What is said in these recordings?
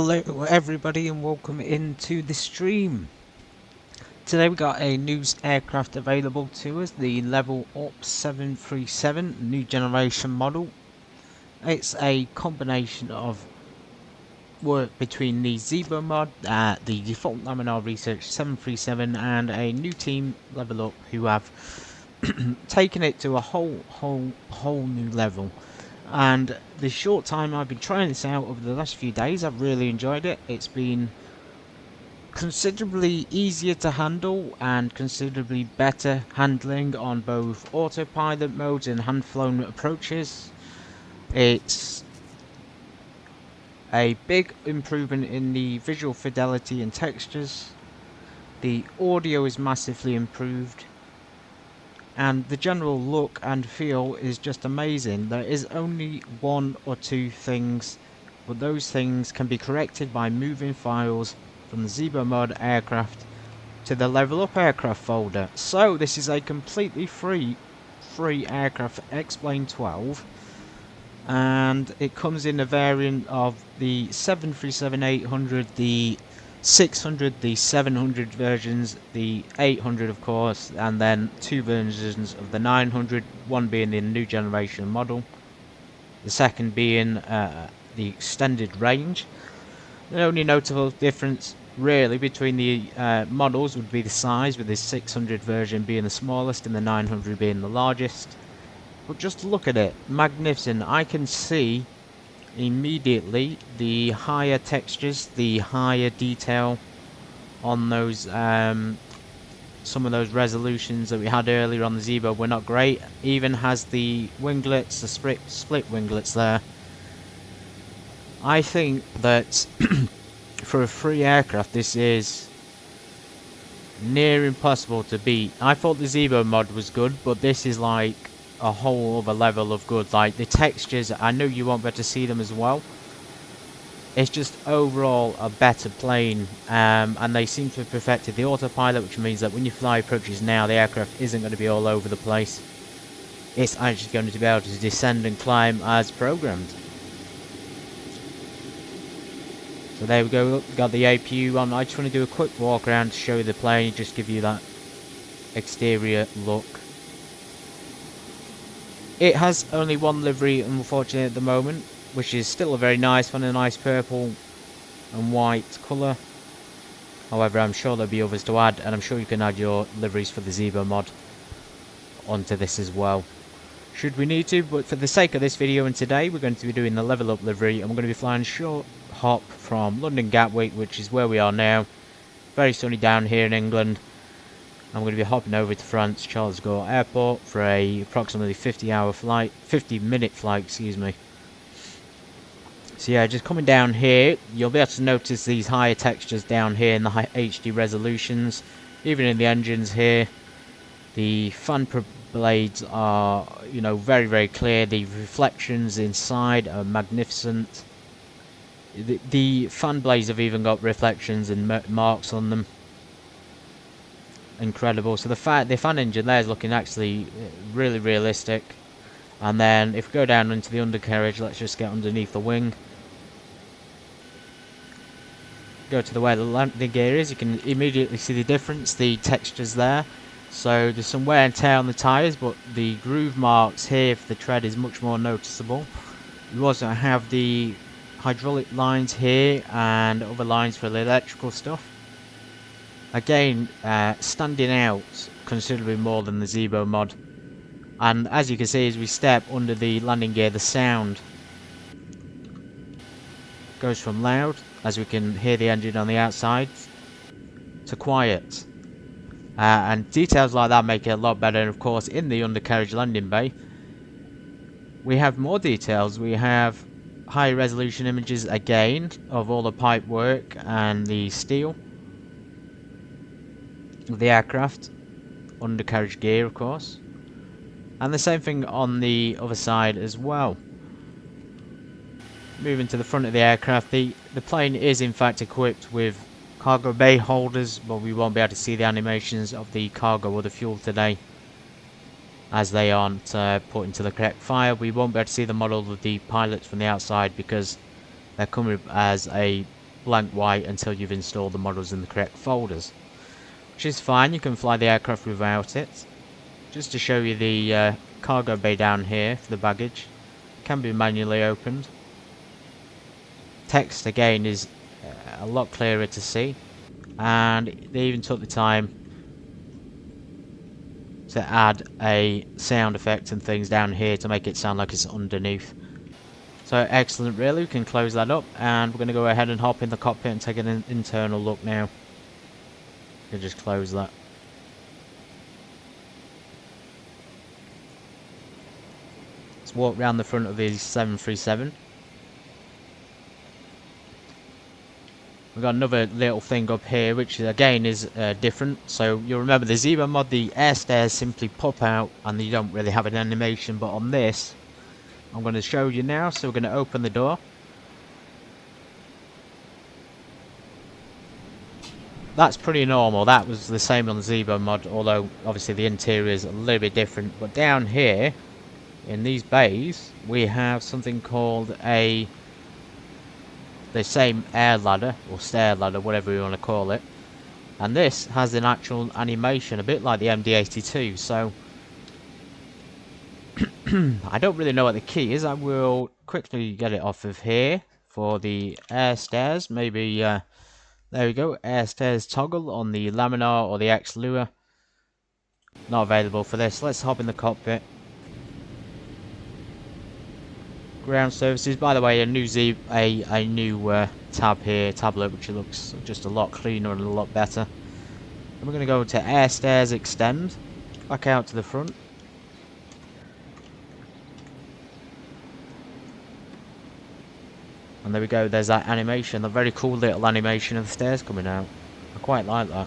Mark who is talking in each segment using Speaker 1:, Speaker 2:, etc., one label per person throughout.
Speaker 1: Hello everybody and welcome into the stream. Today we got a new aircraft available to us, the LevelUp 737 new generation model. It's a combination of work between the Zebo mod, the default Laminar Research 737 and a new team, LevelUp, who have taken it to a whole new level. And the short time I've been trying this out over the last few days, I've really enjoyed it. It's been considerably easier to handle and considerably better handling on both autopilot modes and hand-flown approaches. It's a big improvement in the visual fidelity and textures. The audio is massively improved. And the general look and feel is just amazing. There is only one or two things, but those things can be corrected by moving files from the Zebo mod aircraft to the LevelUp aircraft folder. So this is a completely free aircraft, X-Plane 12, and it comes in a variant of the 737-800, the 600, the 700 versions, the 800 of course, and then two versions of the 900, one being the new generation model, the second being the extended range. The only notable difference really between the models would be the size, with the 600 version being the smallest and the 900 being the largest. But just look at it, magnificent. I can see immediately the higher textures, the higher detail on those some of those resolutions that we had earlier on the Zebo were not great. Even has the winglets, the split winglets there. I think that for a free aircraft this is near impossible to beat. I thought the Zebo mod was good, but this is like a whole other level of good. Like the textures, I know you won't be able to see them as well. It's just overall a better plane, and they seem to have perfected the autopilot, which means that when you fly approaches now, the aircraft isn't going to be all over the place. It's actually going to be able to descend and climb as programmed. So there we go, we've got the APU on. I just want to do a quick walk around to show you the plane, just give you that exterior look. It has only one livery, unfortunately, at the moment, which is still a very nice one, a nice purple and white colour. However, I'm sure there'll be others to add, and I'm sure you can add your liveries for the Zebo mod onto this as well, should we need to. But for the sake of this video and today, we're going to be doing the LevelUp livery, and we're going to be flying short hop from London Gatwick, which is where we are now. Very sunny down here in England. I'm going to be hopping over to France, Charles de Gaulle Airport, for a approximately 50-minute flight, excuse me. So yeah, just coming down here, you'll be able to notice these higher textures down here in the high HD resolutions, even in the engines here. The fan blades are, you know, very clear. The reflections inside are magnificent. The fan blades have even got reflections and marks on them. Incredible. So the fan engine there is looking actually really realistic. And then if we go down into the undercarriage, let's just get underneath the wing. Go to where the landing gear is, you can immediately see the difference, the textures there. So there's some wear and tear on the tyres, but the groove marks here for the tread is much more noticeable. You also have the hydraulic lines here and other lines for the electrical stuff. Again, standing out considerably more than the Zebo mod. And as you can see, as we step under the landing gear, the sound goes from loud, as we can hear the engine on the outside, to quiet. And details like that make it a lot better. And of course, in the undercarriage landing bay, we have more details. We have high resolution images again of all the pipe work and the steel of the aircraft, undercarriage gear of course, and the same thing on the other side as well. Moving to the front of the aircraft, the plane is in fact equipped with cargo bay holders, but we won't be able to see the animations of the cargo or the fuel today, as they aren't put into the correct file. We won't be able to see the model of the pilots from the outside because they're coming as a blank white until you've installed the models in the correct folders, which is fine. You can fly the aircraft without it. Just to show you the cargo bay down here for the baggage, can be manually opened. Text again is a lot clearer to see, and they even took the time to add a sound effect and things down here to make it sound like it's underneath. So excellent, really. We can close that up, and we're going to go ahead and hop in the cockpit and take an internal look now. You can just close that. Let's walk around the front of the 737. We've got another little thing up here, which again is different. So you'll remember the Zebra mod, the air stairs simply pop out and you don't really have an animation, but on this I'm going to show you now. So we're going to open the door. That's pretty normal. That was the same on the Zebra mod, although obviously the interior is a little bit different. But down here in these bays we have something called the same air ladder or stair ladder, whatever you want to call it, and this has an actual animation a bit like the MD-82. So I don't really know what the key is. I will quickly get it off of here for the air stairs. Maybe there we go, air stairs toggle on the laminar or the X Lua. Not available for this. Let's hop in the cockpit. Ground services, by the way, a new tab here, tablet, which looks just a lot cleaner and a lot better. And we're going to go to air stairs extend, back out to the front. And there we go, there's that animation, a very cool little animation of the stairs coming out. I quite like that.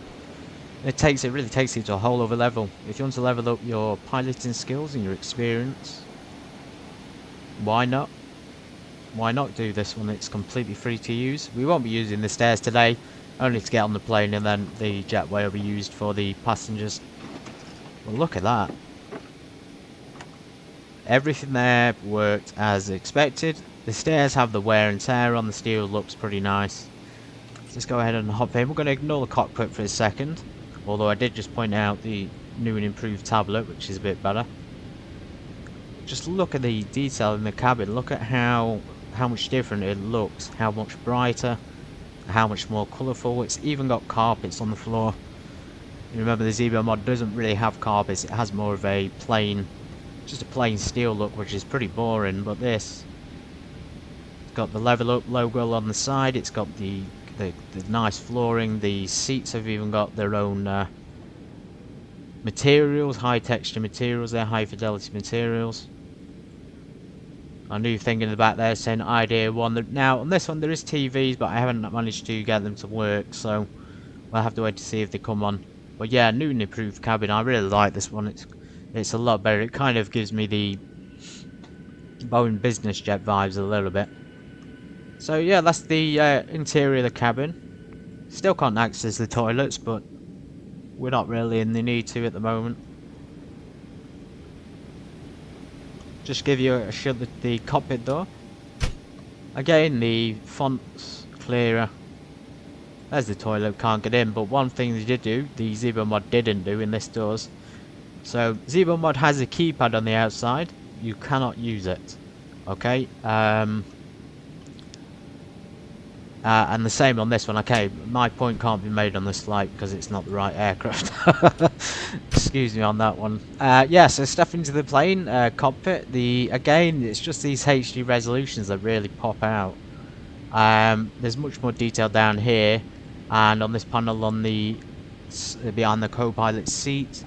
Speaker 1: It really takes you to a whole other level. If you want to level up your piloting skills and your experience, why not? Why not do this one? It's completely free to use. We won't be using the stairs today, only to get on the plane, and then the jetway will be used for the passengers. Well, look at that. Everything there worked as expected. The stairs have the wear and tear on, the steel looks pretty nice. Let's go ahead and hop in. We're going to ignore the cockpit for a second, although I did just point out the new and improved tablet, which is a bit better. Just look at the detail in the cabin. Look at how much different it looks, how much brighter, how much more colourful. It's even got carpets on the floor. You remember the Zebra mod doesn't really have carpets, it has more of a plain, just a plain steel look, which is pretty boring. But this, it's got the LevelUp logo on the side, it's got the nice flooring, the seats have even got their own materials, high texture materials, they're high fidelity materials. A new thing in the back there saying Idea 1. Now on this one there is TVs, but I haven't managed to get them to work, so we'll have to wait to see if they come on. But yeah, new and improved cabin. I really like this one. It's a lot better. It kind of gives me the Boeing business jet vibes a little bit. So yeah, that's the interior of the cabin. Still can't access the toilets, but we're not really in the need to at the moment. Just give you a shut at the cockpit door. Again, the font's clearer. There's the toilet, can't get in. But one thing they did do, the Zebra mod didn't do, and this does. So Zebra mod has a keypad on the outside. You cannot use it. Okay. And the same on this one. Okay, my point can't be made on this flight because it's not the right aircraft. Excuse me on that one. Yeah, so step into the plane, cockpit. Again, it's just these HD resolutions that really pop out. There's much more detail down here, and on this panel on the behind the co-pilot seat.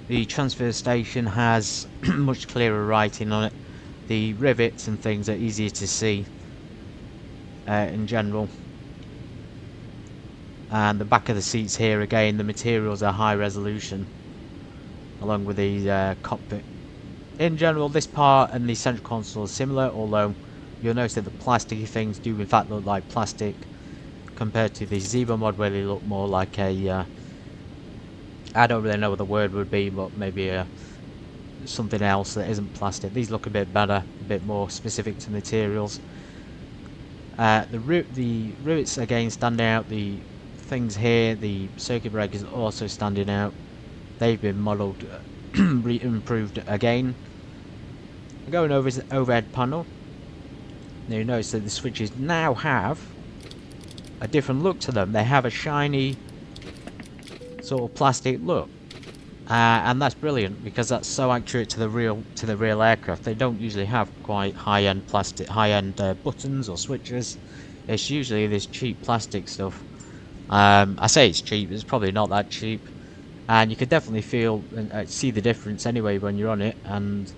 Speaker 1: The transfer station has much clearer writing on it. The rivets and things are easier to see. In general, and the back of the seats here, again the materials are high resolution along with the cockpit. In general, this part and the central console are similar, although you'll notice that the plasticky things do in fact look like plastic compared to the Zebra mod, where they look more like a I don't really know what the word would be, but maybe something else that isn't plastic. These look a bit better, a bit more specific to materials. The rivets again standing out. The things here, the circuit breakers also standing out. They've been modelled, improved again. Going over to the overhead panel. Now you notice that the switches now have a different look to them. They have a shiny sort of plastic look, and that's brilliant because that's so accurate to the real aircraft. They don't usually have quite high-end buttons or switches. It's usually this cheap plastic stuff. I say it's cheap, it's probably not that cheap, and you could definitely feel and see the difference anyway when you're on it. And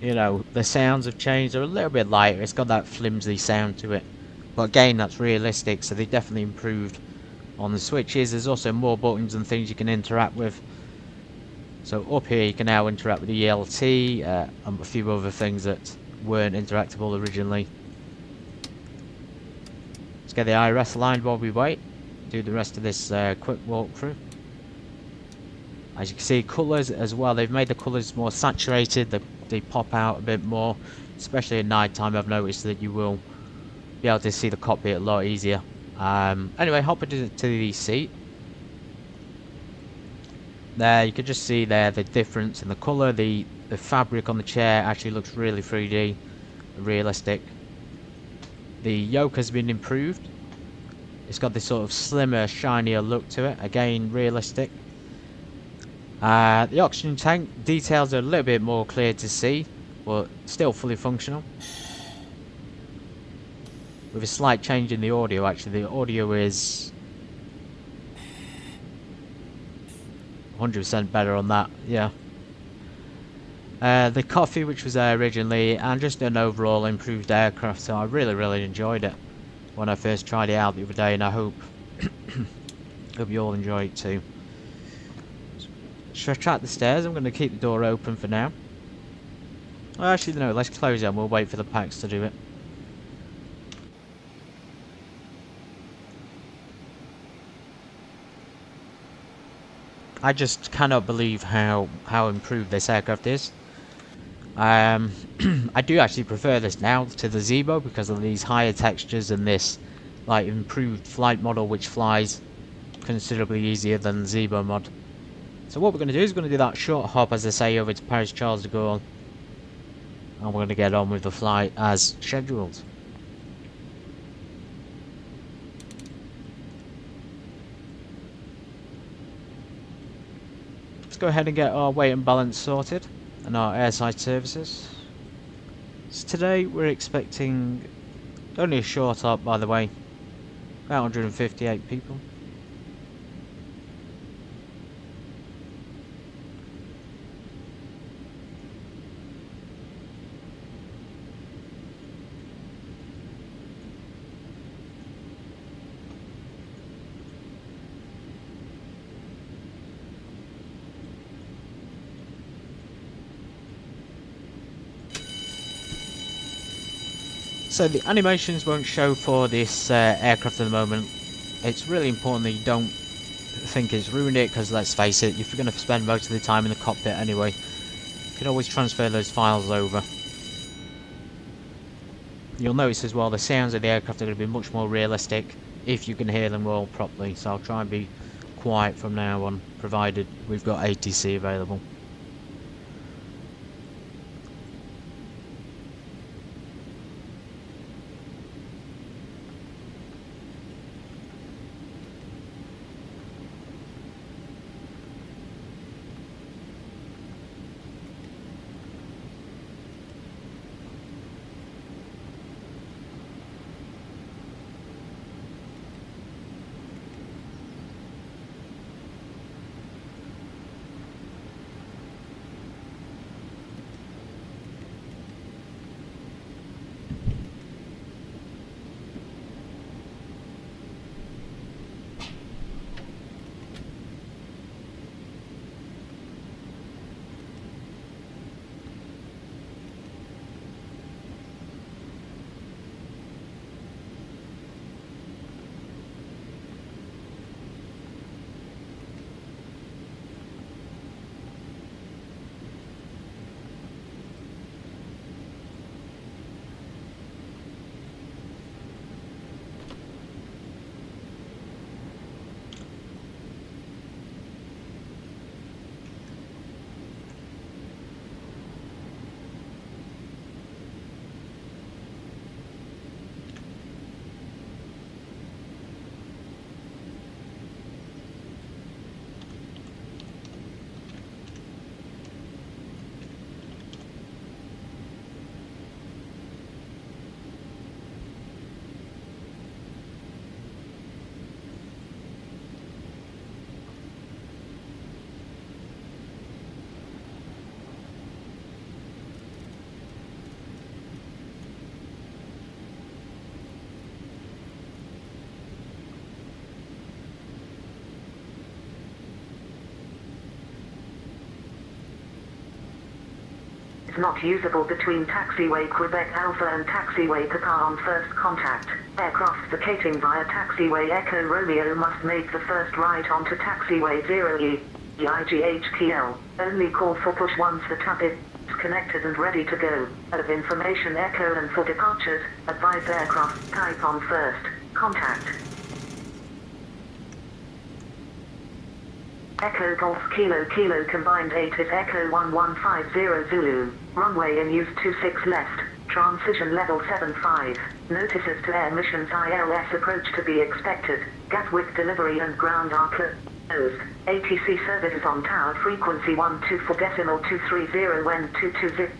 Speaker 1: you know, the sounds have changed. They're a little bit lighter. It's got that flimsy sound to it, but again, that's realistic, so they definitely improved on the switches. There's also more buttons and things you can interact with. So up here you can now interact with the ELT and a few other things that weren't interactable originally. Let's get the IRS aligned while we wait. Do the rest of this quick walkthrough. As you can see, colours as well. They've made the colours more saturated. They pop out a bit more, especially at night time. I've noticed that you will be able to see the cockpit a lot easier. Anyway, hop into the seat. There, you can just see there the difference in the colour. The fabric on the chair actually looks really 3D, realistic. The yoke has been improved. It's got this sort of slimmer, shinier look to it. Again, realistic. The oxygen tank details are a little bit more clear to see, but still fully functional. With a slight change in the audio, actually. The audio is 100% better on that, yeah. The coffee, which was there originally, and just an overall improved aircraft, so I really enjoyed it when I first tried it out the other day, and I hope you all enjoy it too. Should I track the stairs? I'm going to keep the door open for now. Well, actually no, let's close it and we'll wait for the packs to do it. I just cannot believe how improved this aircraft is. I do actually prefer this now to the Zebo because of these higher textures and this like improved flight model which flies considerably easier than the Zebo mod. So what we're going to do is we're going to do that short hop, as I say, over to Paris Charles de Gaulle, and we're going to get on with the flight as scheduled. Let's go ahead and get our weight and balance sorted and our airside services. So today we're expecting only a short hop, by the way, about 158 people. So the animations won't show for this aircraft at the moment. It's really important that you don't think it's ruined it, because let's face it, if you're going to spend most of the time in the cockpit anyway, you can always transfer those files over. You'll notice as well the sounds of the aircraft are going to be much more realistic if you can hear them all properly, so I'll try and be quiet from now on, provided we've got ATC available.
Speaker 2: Is not usable between taxiway Quebec Alpha and taxiway Papa on first contact. Aircraft vacating via taxiway Echo Romeo must make the first right onto taxiway 0E. EGKK. Only call for push once the tap is connected and ready to go. Of information Echo and for departures, advise aircraft type on first contact. Echo Golf Kilo Kilo combined 8 is Echo 1150 Zulu. Runway in use 26 left. Transition level 75. Notices to air missions ILS approach to be expected. Gatwick delivery and ground are closed. ATC services on tower frequency 124.230 when 220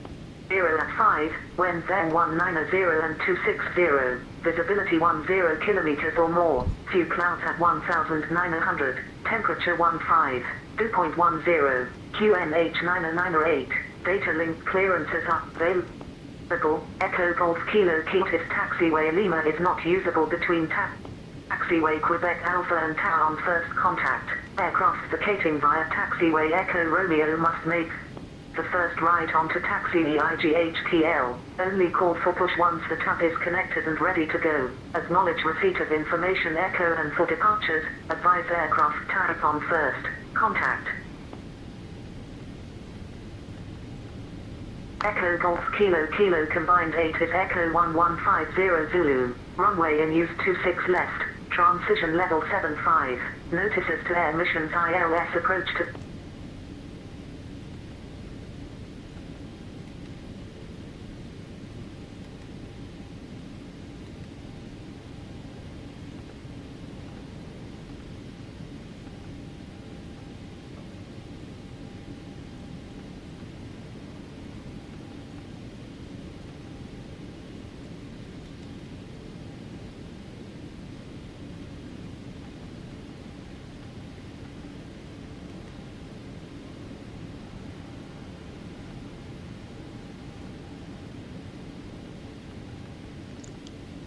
Speaker 2: at 5, when then 190 and 260. Visibility 10 kilometers or more. Few clouds at 1900. Temperature 15. 2.10. QNH 998. Data link clearances are available. Echo Golf Kilo Ketis taxiway Lima is not usable between taxiway Quebec Alpha and Tower on first contact. Aircraft vacating via taxiway Echo Romeo must make the first right onto taxi EGKK. Only call for push once the tap is connected and ready to go. Acknowledge receipt of information Echo and for departures, advise aircraft type on first contact. Echo Golf Kilo Kilo combined 8 is Echo 1150 Zulu. Runway in use 26 left. Transition level 75. Notices to air missions ILS approach to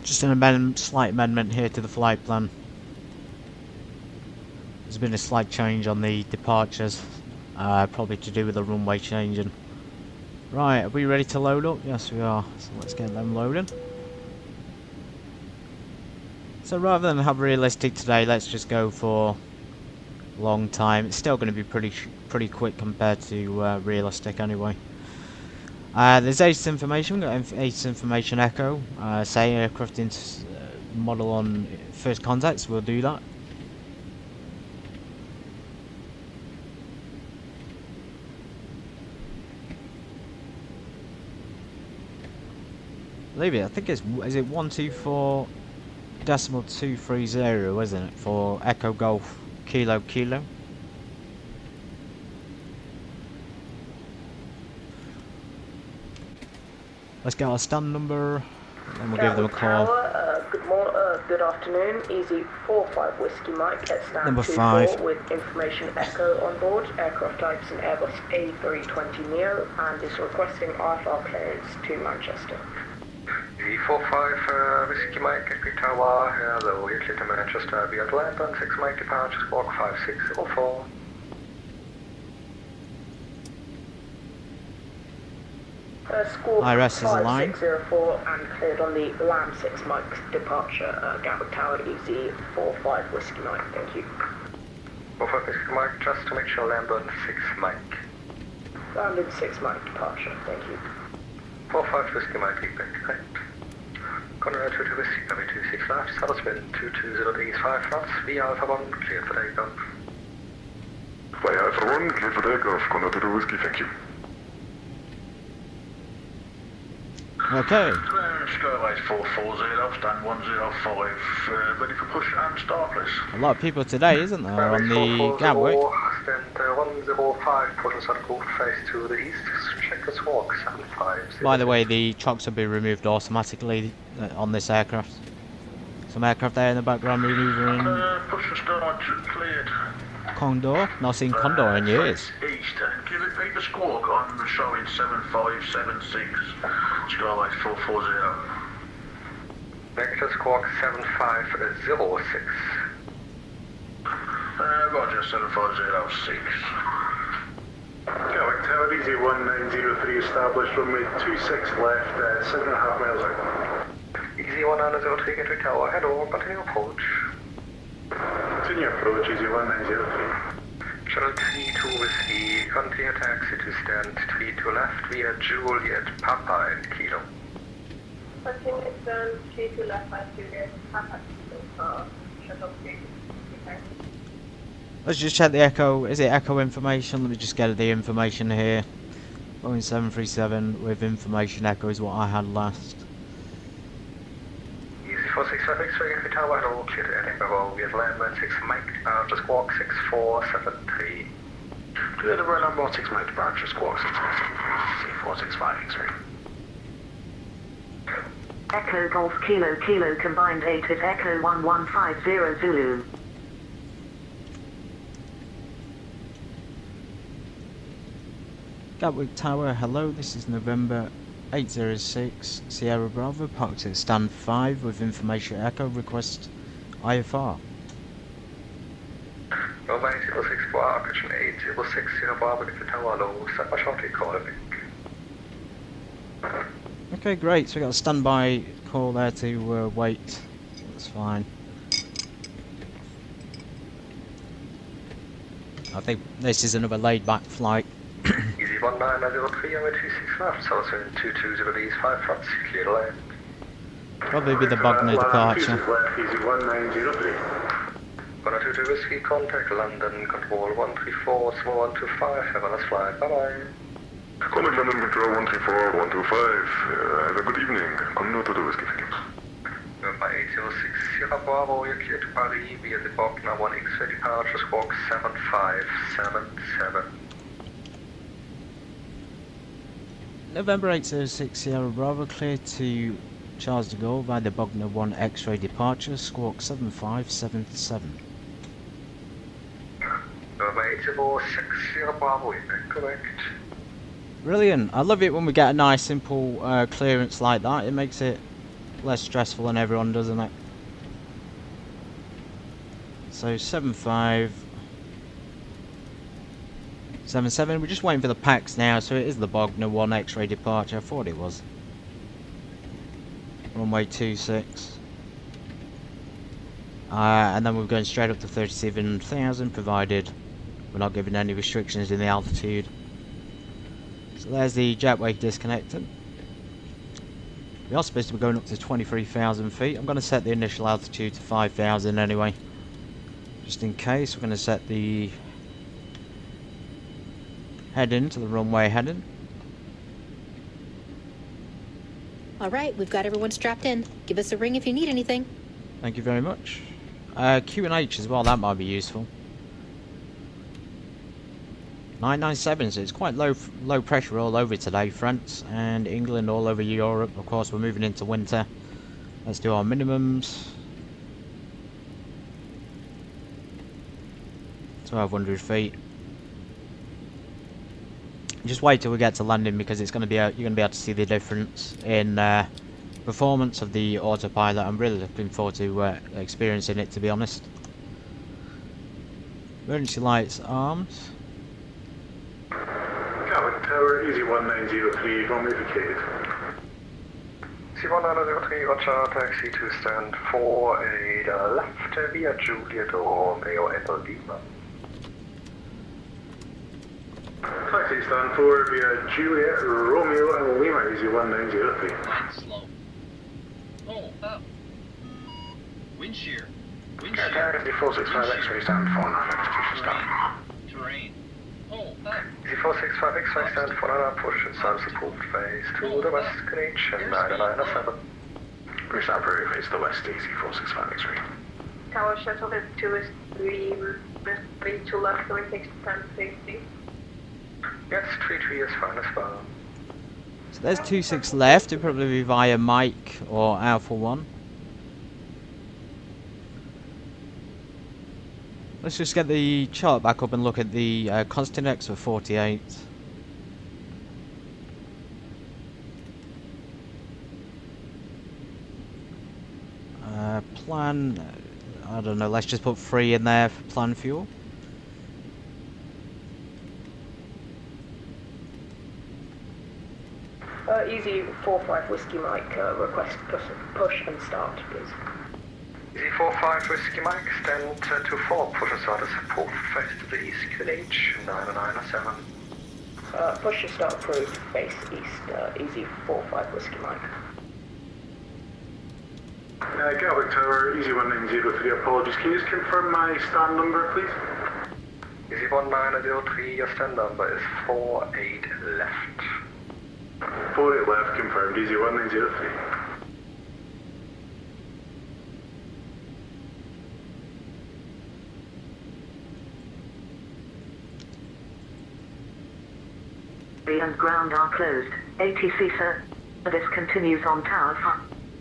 Speaker 1: Just an slight amendment here to the flight plan. There's been a slight change on the departures, probably to do with the runway changing. Right, are we ready to load up? Yes we are, so let's get them loading. So rather than have realistic today, let's just go for long time. It's still going to be pretty quick compared to realistic anyway. There's ATC information. We've got ATC information Echo. Say aircraft model on first contacts. We'll do that. Leave it. I think is it 124.230, isn't it, for Echo Golf Kilo Kilo? Let's get our stand number, and we'll give them a call.
Speaker 3: Tower, good afternoon. Easy 45 Whiskey Mike at stand
Speaker 1: number
Speaker 3: 24
Speaker 1: 5
Speaker 3: with information Echo on board. Aircraft types an Airbus A320neo and is requesting IFR clearance to Manchester.
Speaker 4: Easy 45 Whiskey Mike at Tower. Hello, you're clear to Manchester via Atlanta, 6 Mike departure, squawk 5604.
Speaker 1: IRS is aligned.
Speaker 3: 5604 and cleared on the Lamb 6 Mike departure, Gatwick Tower, Easy 45 Whiskey Mike, thank you.
Speaker 4: 45 Whiskey Mike, just to make sure London 6 Mike.
Speaker 3: London 6 Mike departure, thank you.
Speaker 4: 45 Whiskey Mike, feedback, correct. Conrad 22 Whiskey, cover 26 left, saddle spin 220 degrees 5 knots, via Alpha 1, cleared for takeoff.
Speaker 5: Via Alpha 1, cleared for takeoff, Conrad 22 Whiskey, thank you.
Speaker 1: Okay.
Speaker 6: Skyway 440, stand 105, ready for push and start, please.
Speaker 1: A lot of people today, isn't there, on the Gatwick?
Speaker 4: Stand 105, push and circle, face to the east, check the walk, 75.
Speaker 1: By the way, the chocks will be removed automatically on this aircraft. Some aircraft there in the background maneuvering.
Speaker 6: Push and start, cleared.
Speaker 1: Condor? Not seen Condor in years.
Speaker 6: East, give it the squawk on showing 7576, Skyway 440.
Speaker 4: Negative squawk 7506.
Speaker 6: Roger, 7506.
Speaker 5: Gatwick Tower, DC
Speaker 7: Easy 1903 established, runway 26 left, 7.5 miles out.
Speaker 4: Easy 1903 Gatwick Tower, head over, continue approach.
Speaker 7: Continue approach, Easy 1903.
Speaker 4: Shuttle 32 Whiskey, continue taxi to stand 32 left via Juliet, Papa and Kilo.
Speaker 3: Continue stand 32 left by Juliet, Papa, shuttle 3.
Speaker 1: Let's just check the echo. Is it echo information? Let me just get the information here. Boeing 737 with information echo is what I had last.
Speaker 4: Easy 465 X-ray Gatwick Tower, head over, clear to Edinburgh via landman 6 Mike, departure squawk 6473.
Speaker 7: Clear the run on 6 Mike, departure squawk 6473, C465 X-ray.
Speaker 2: Echo Golf Kilo Kilo combined 8 with Echo 1150 Zulu.
Speaker 1: Gatwick Tower, hello, this is November 806 Sierra Bravo, parked at stand 5 with information echo, request IFR.
Speaker 4: November 806 Bravo, Kitchen 806 Sierra Bravo, Gatwick Tower, low, set by shortly, call it back.
Speaker 1: Okay, great, so we got a standby call there to wait, so that's fine. I think this is another laid back flight.
Speaker 4: Easy 1903, runway 26 left, Southern 220 East 5 fronts, clear to land.
Speaker 1: Probably be the Bogner departure.
Speaker 7: Left, Easy 1903.
Speaker 4: 122 Whiskey, contact London, control 134, small 125, have a nice flight, bye bye.
Speaker 5: Contact London Control 134, 125. Have a good evening. Condor to the Whiskey, thank you.
Speaker 4: November 806 Sierra Bravo, you're clear to Paris via the Bogner 1X-ray departure squawk 7577.
Speaker 1: November 806 Sierra Bravo, clear to Charles de Gaulle via the Bogner 1 X-ray departure, squawk 7577.
Speaker 4: November 806 Sierra Bravo, correct.
Speaker 1: Brilliant. I love it when we get a nice simple clearance like that. It makes it less stressful on everyone, doesn't it? So 7577. We're just waiting for the packs now, so it is the Bogner 1 X-ray departure. I thought it was. Runway 26. And then we're going straight up to 37,000, provided we're not given any restrictions in the altitude. So there's the jetway disconnected. We are supposed to be going up to 23,000 feet. I'm going to set the initial altitude to 5,000 anyway. Just in case, we're going to set the heading to the runway heading.
Speaker 8: Alright, we've got everyone strapped in. Give us a ring if you need anything.
Speaker 1: Thank you very much. Q&H as well, that might be useful. 997, so it's quite low pressure all over today, France and England, all over Europe. Of course, we're moving into winter. Let's do our minimums. 1,200 feet. Just wait till we get to landing, because it's going to be you're going to be able to see the difference in performance of the autopilot. I'm really looking forward to experiencing it, to be honest. Emergency lights armed.
Speaker 7: Gatwick Tower, Easy 1903, runway vacated.
Speaker 4: Easy 1903, Roger, taxi to stand 48 left via Juliet Romeo and Lima.
Speaker 7: Taxi stand 4 via Juliet Romeo and Lima, Easy 1903.
Speaker 9: Line slow. Oh, up. Wind shear. Wind shear.
Speaker 7: Taxi 465 X-ray stand 4 9,
Speaker 9: Terrain. Oh, up.
Speaker 4: Easy 465 X-ray stand 4 9, push and subs approved phase to the west, connection 997.
Speaker 7: Push that prairie face to the west, Easy 465 X-ray.
Speaker 3: Tower shuttle is 2 is 3 to left, going 6 to 10 safety.
Speaker 4: Yes, 33 is fine as well.
Speaker 1: So there's 26 left. It'll probably be via Mike or Alpha 1. Let's just get the chart back up and look at the constant X for 48. Plan, I don't know, let's just put 3 in there for plan fuel.
Speaker 3: Easy 45 Whiskey Mike, request push and start, please.
Speaker 4: Easy 45 Whiskey Mike, stand to 4, push and start is approved, face to the east, QNH 997.
Speaker 3: Push and start approved, face east, Easy 45 Whiskey Mike.
Speaker 7: Gatwick Tower, Easy 1903, apologies. Can you just confirm my stand number, please?
Speaker 4: Easy 1903, your stand number is 48 left.
Speaker 7: 48 left, confirmed. Easy 1903.
Speaker 2: And ground are closed. ATC service continues on tower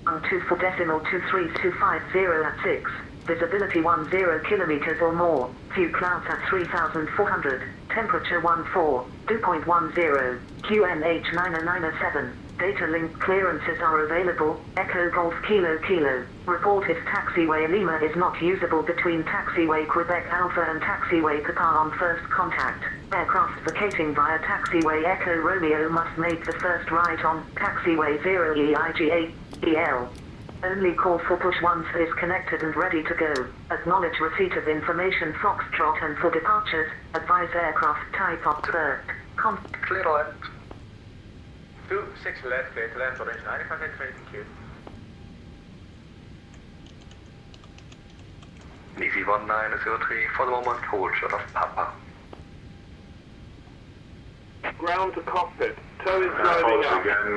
Speaker 2: 2.240 at 6. Visibility 10 kilometers or more. Few clouds at 3,400. Temperature 2.10. QNH 997. Data link clearances are available. Echo Golf Kilo Kilo. Reported taxiway Lima is not usable between taxiway Quebec Alpha and taxiway Papa on first contact. Aircraft vacating via taxiway Echo Romeo must make the first right on taxiway 0 EIGA-EL. Only call for push once is connected and ready to go. Acknowledge receipt of information Foxtrot, and for departures, advise aircraft type up first.
Speaker 4: Clear to land.
Speaker 10: 26 left, clear to land, orange 95 thank you.
Speaker 4: Easy 1903, for the moment, hold short of Papa.
Speaker 10: Ground to cockpit. Tow is driving
Speaker 7: Apologies
Speaker 10: up.
Speaker 7: again,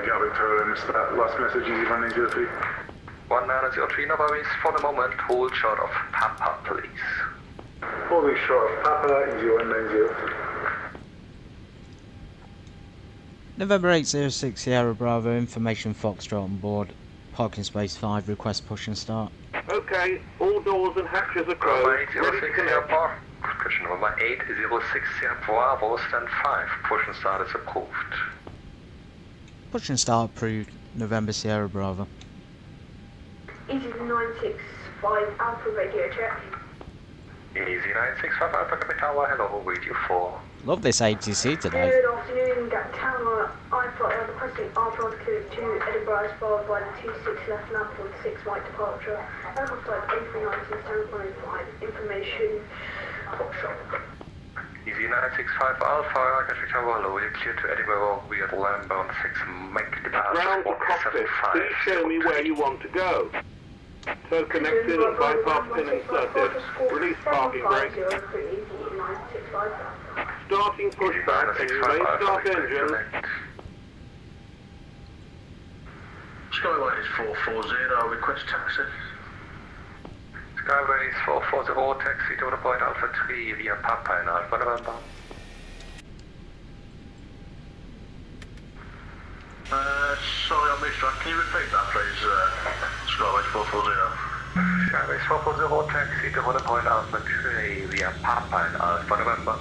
Speaker 7: Gatwick Tower, I missed that last message. Easy 1903.
Speaker 4: 1903, no worries, for the moment, hold short of Papa, please.
Speaker 7: Holding short of Papa, Easy 1903.
Speaker 1: November 806 Sierra Bravo, information Foxtrot on board. Parking space 5, request push and start.
Speaker 10: Okay, all doors and hatches are closed.
Speaker 4: Number
Speaker 10: Ready to
Speaker 4: 806
Speaker 10: connect.
Speaker 4: Airport. Question number 806 Bravo, stand 5. Push and start is approved.
Speaker 1: Push and start approved. November Sierra Bravo.
Speaker 3: Easy 965 Alpha radio check.
Speaker 4: Easy 965 Alpha Quebec Tower, hello, radio 4.
Speaker 1: Love this ATC today.
Speaker 3: Good afternoon, Gat Tower. Alpha requesting Alpha altitude to Edinburgh is followed by the 26 left nav for the 6 right departure. Aircraft flight A319 standby 5. Information Foxtrot.
Speaker 4: Easy 965 Alpha, Gatwick Tower, hello, you're clear to Edinburgh, we are landbound 6, make departure.
Speaker 10: Ground to cockpit. Please show me where you want to go. Tow connected and bypass pin inserted. Release parking brake. Starting pushback. Can you may start engine?
Speaker 6: Skyway is 440, request taxi.
Speaker 4: Skyway is 440, taxi to the point Alpha 3 via Papa and Alpha November.
Speaker 6: Sorry I missed that. Can you repeat that please, Skyway 440?
Speaker 4: Skyway is 440, taxi to the point Alpha 3 via Papa and Alpha November.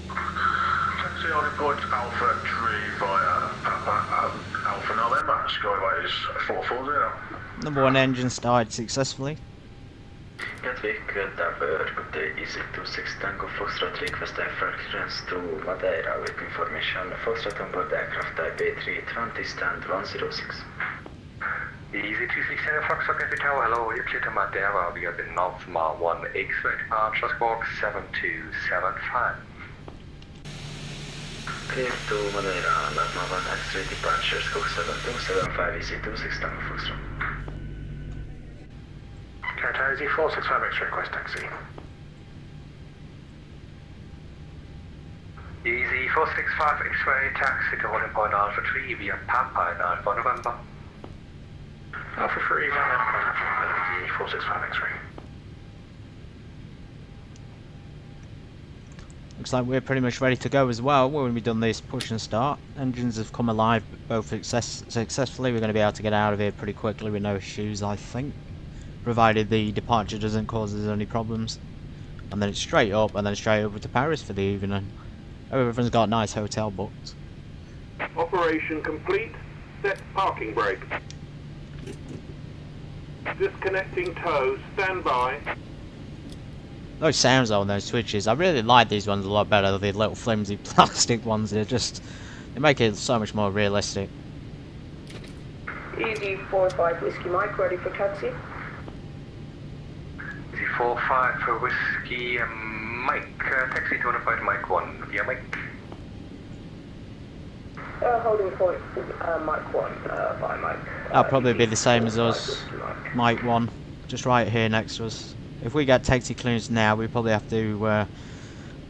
Speaker 6: Taxi on point Alpha 3 via Papa Alpha November. Skyway is 440.
Speaker 1: Number 1 engine started successfully.
Speaker 11: Gatwick Tower, good day, Easy 26 Tango Foxtrot, request aircraft clearance to Madeira with information. Foxtrot on board aircraft type A320, stand 106.
Speaker 4: Easy 26 Foxtrot, Gatwick Tower, hello, you're clear to Madeira via the North Mar 1 X-ray departure, squawk 7275.
Speaker 11: Clear to Madeira, North Mar 1 X-ray departure, squawk 7275, Easy 26 Tango Foxtrot.
Speaker 7: Easy 465 X request taxi.
Speaker 4: Easy 465 X-ray taxi to holding point Alpha 3 via Papa and Alpha November.
Speaker 7: Alpha 3, Easy 465 X-ray.
Speaker 1: Looks like we're pretty much ready to go as well when we've done this push and start. Engines have come alive both successfully. We're going to be able to get out of here pretty quickly with no issues, I think. Provided the departure doesn't cause us any problems. And then it's straight up and then straight over to Paris for the evening. Everyone's got a nice hotel booked.
Speaker 10: Operation complete. Set parking brake. Disconnecting tow. Stand by.
Speaker 1: Those sounds on those switches, I really like these ones a lot better than the little flimsy plastic ones. They're just They make it so much more realistic.
Speaker 3: Easy 45 Whiskey Mike, ready for taxi.
Speaker 4: Easy 45 for Whiskey Mike. Taxi to point Mike 1 via Mike.
Speaker 3: Holding point, Mike 1, by Mike.
Speaker 1: That'll probably be the same as us. Mike 1, just right here next to us. If we get taxi clearance now, we probably have to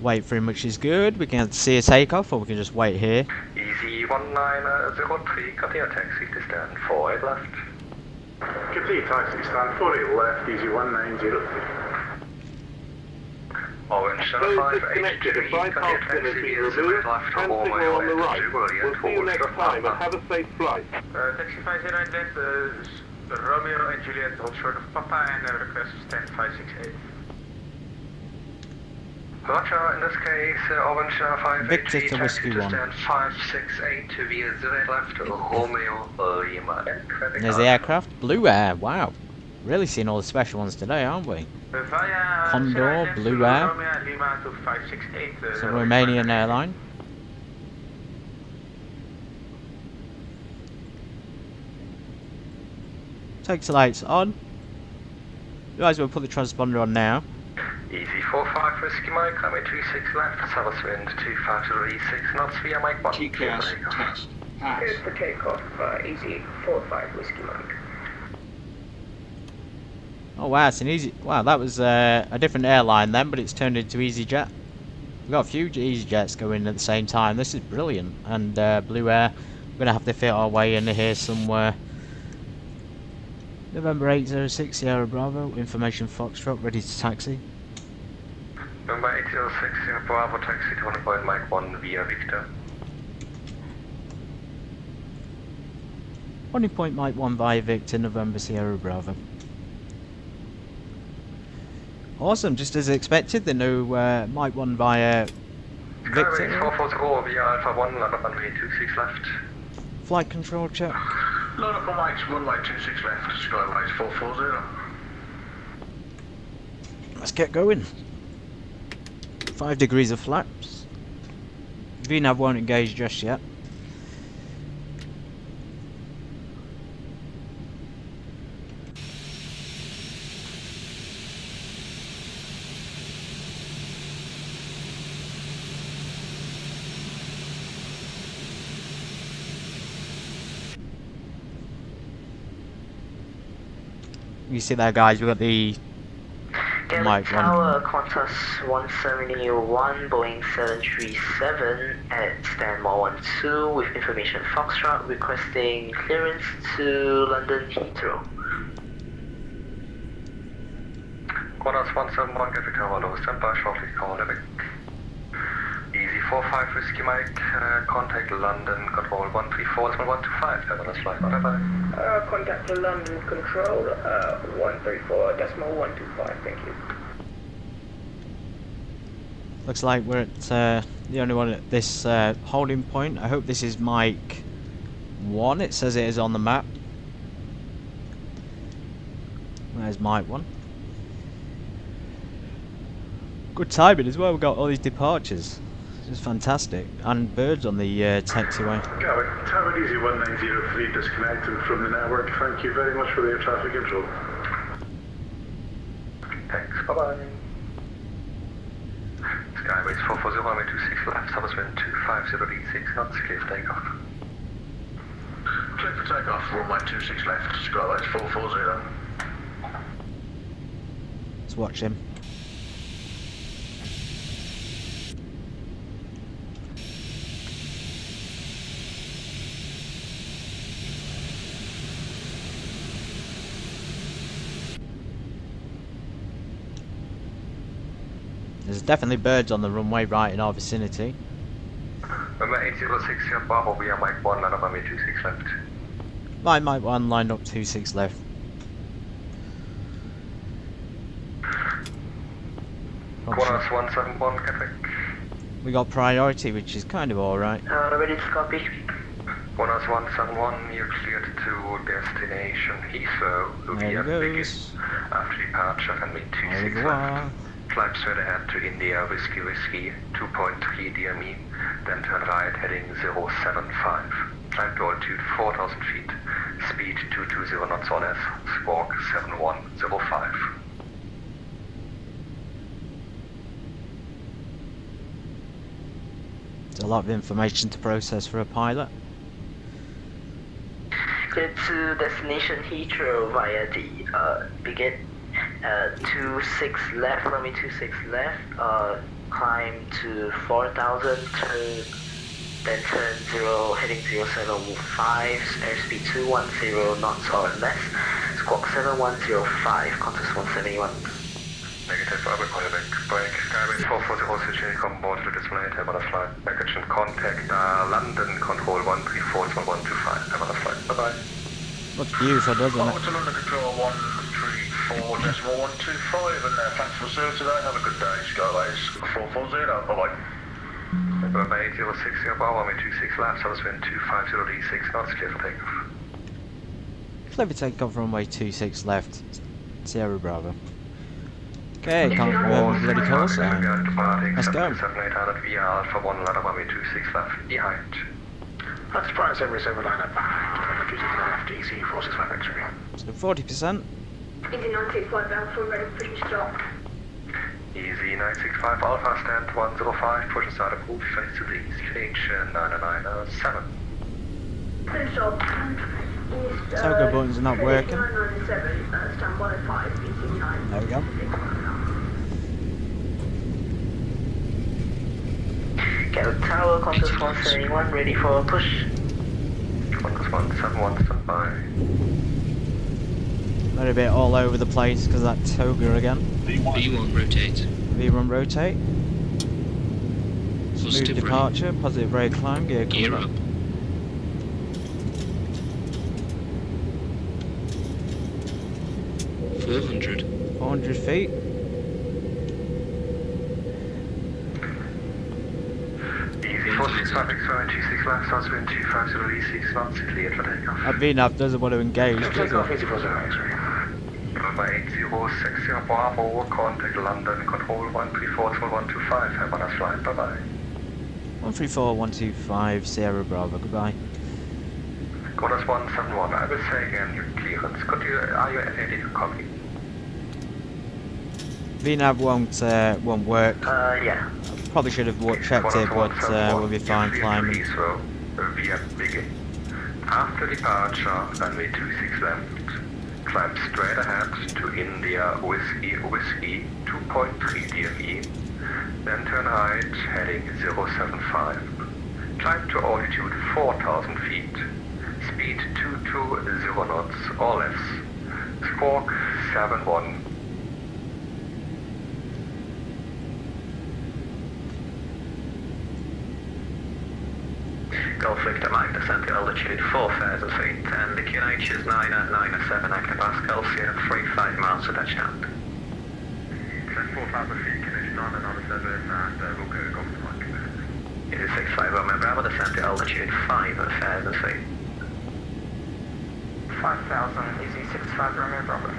Speaker 1: wait for him, which is good. We can see a takeoff, or we can just wait here.
Speaker 4: Easy 1903, continue taxi to stand 48 left.
Speaker 7: Continue taxi, stand 48 left, easy 1903.
Speaker 4: Orange
Speaker 10: Those disconnected, if bypass pin has been removed, hand signal on the right. We'll see you next time and have a safe flight.
Speaker 6: Taxi 509 left, Romeo and Juliet, hold short of Papa and request stand 568.
Speaker 4: Roger, in this case, Orange 583,
Speaker 1: Victor to Whiskey
Speaker 4: taxi to
Speaker 1: 1.
Speaker 4: stand 568 to via 0 left, Romeo, Lima.
Speaker 1: There's the aircraft. Blue Air, wow. Really seeing all the special ones today, aren't we? Condor, Blue Air. It's a Romanian airline. Takes the lights on. You guys will put the transponder on now.
Speaker 4: Easy 45 Whiskey Mike, runway 26 left, south wind 2536 knots via Mike 1.
Speaker 9: GKS test. Pass.
Speaker 3: Here's for takeoff, Easy 45 Whiskey Mike.
Speaker 1: Oh wow, it's an easy. Wow, that was a different airline then, but it's turned into EasyJet. We've got a few EasyJets going at the same time. This is brilliant. And Blue Air, we're gonna have to fit our way in here somewhere. November 806 Sierra Bravo, information Foxtrot, ready to taxi.
Speaker 4: November 806 Sierra Bravo, taxi to 1 Mike 1 via Victor.
Speaker 1: 1 point Mike 1 via Victor, November Sierra Bravo. Awesome, just as expected, the new Mike 1 via Victor.
Speaker 4: 440 via Alpha 1, London runway 26 left.
Speaker 1: Flight control check.
Speaker 6: Load up on Mike's 126 left, Skywise 440.
Speaker 1: Let's get going. 5 degrees of flaps. VNAV won't engage just yet. You see there, guys, we've got the Mike 1.
Speaker 2: Tower, Qantas 171, Boeing 737 at Stanmore 12 with information Foxtrot requesting clearance to London Heathrow.
Speaker 4: Qantas 171, Gatwick Airport, stand by shortly, call Gatwick. Easy 45 Whiskey Mike, contact London, control 134.125, have a nice flight, bye-bye.
Speaker 3: Contact the London Control, 134.125, thank you.
Speaker 1: Looks like we're at the only one at this holding point. I hope this is Mike 1. It says it is on the map. There's Mike 1. Good timing as well. We've got all these departures. It's just fantastic. And birds on the taxiway.
Speaker 7: Gatwick, Tower Easy 1903 disconnected from the network. Thank you very much for the air traffic control.
Speaker 4: Thanks, bye-bye. Skyways 440, runway 26 left, south wind 25086 knots, clear for takeoff.
Speaker 6: Clear for takeoff, runway 26 left, Skywise 440.
Speaker 1: Let's watch him. There's definitely birds on the runway right in our vicinity.
Speaker 4: Number 806 here, Bravo, we are Mike 1, line up runway 26 left.
Speaker 1: Mike 1, lined up 26 left.
Speaker 4: Qantas 171, Gatwick.
Speaker 1: We got priority, which is kind of alright.
Speaker 2: Ready to copy.
Speaker 4: Qantas 171, you're cleared to destination Heathrow,
Speaker 1: There he
Speaker 4: via
Speaker 1: goes.
Speaker 4: Biggest. After departure, runway 26
Speaker 1: Au revoir.
Speaker 4: left. Climb straight ahead to India Whiskey Whiskey 2.3 DME, then turn right heading 075. Climb to altitude 4,000 feet, speed 220 knots or less, squawk 7105.
Speaker 1: It's a lot of information to process for a pilot.
Speaker 12: Clear to destination Heathrow via the begin 26 left, runway 26 left, climb to 4,000, then turn 0, heading 075, airspeed 210 knots or less, squawk 7105, contours 171.
Speaker 4: Negative, I will call you back. Break, Skyway 440 switching on board to display, have on a flight. Package and contact London Control 134 125, have on a flight. Bye bye.
Speaker 1: Looks beautiful, doesn't it?
Speaker 6: To London Control 134.125 and thanks for service today. Have a good day. Skyways 440. Bye bye.
Speaker 4: Runway 060 bar, runway 26 left, service wind 250 D6 knots, clear for takeoff.
Speaker 1: Clear for takeoff, runway 26 left, Sierra Bravo. Okay, can't remember the bloody call sign. Let's go.
Speaker 4: 7800 via Alpha 1 ladder, runway 26 left, behind.
Speaker 7: That's price every 7 line up. ATC 465 X-ray.
Speaker 1: So 40%.
Speaker 3: Easy 965 Alpha, ready for push stop.
Speaker 4: Easy 965 Alpha, stand 105, push and start approved, face to the east, change 997.
Speaker 3: Push stop.
Speaker 1: Togo buttons are not working.
Speaker 3: 997, stand 105, easy 9.
Speaker 1: There we go.
Speaker 12: Gatwick Tower, contours 171, ready for push.
Speaker 4: Contours 171, stand by.
Speaker 1: A little bit all over the place because of that Toga again.
Speaker 9: V1 rotate.
Speaker 1: V1 rotate. Smooth
Speaker 9: Positive
Speaker 1: departure, positive rate climb, gear
Speaker 9: up. 400
Speaker 1: feet.
Speaker 4: Easy 465 X-ray 26 left, starts wind 250 D6 knots, cleared for takeoff.
Speaker 1: That VNAV doesn't want to engage, does
Speaker 7: Takeoff
Speaker 1: it?
Speaker 7: easy 40 X-ray.
Speaker 4: Runway 8060 Bravo, contact London Control 134 125, have on a flight, bye bye.
Speaker 1: 134 125 Sierra Bravo, goodbye.
Speaker 4: Contours 171, I will say again your clearance. Are you ready to copy?
Speaker 1: VNAV won't work.
Speaker 12: Yeah.
Speaker 1: Probably should have checked it, but we'll be fine climbing.
Speaker 4: Heathrow via begin. After departure, runway 26 left. Climb straight ahead to India Whiskey Whiskey 2.3 DME. Then turn right, heading 075. Climb to altitude 4,000 feet. Speed 220 knots or less. Squawk 71.
Speaker 11: Gulf Victor Mike, descent to altitude 4,000 feet, and the QNH is 997 hectopascal, Sierra 35 miles to touchdown.
Speaker 4: Descent 4,000 feet, QNH 997, and we'll go Gulf Mike.
Speaker 11: Easy 65 Romeo Bravo, descent to altitude 5,000 feet.
Speaker 12: 5,000, easy 65 Romeo Bravo.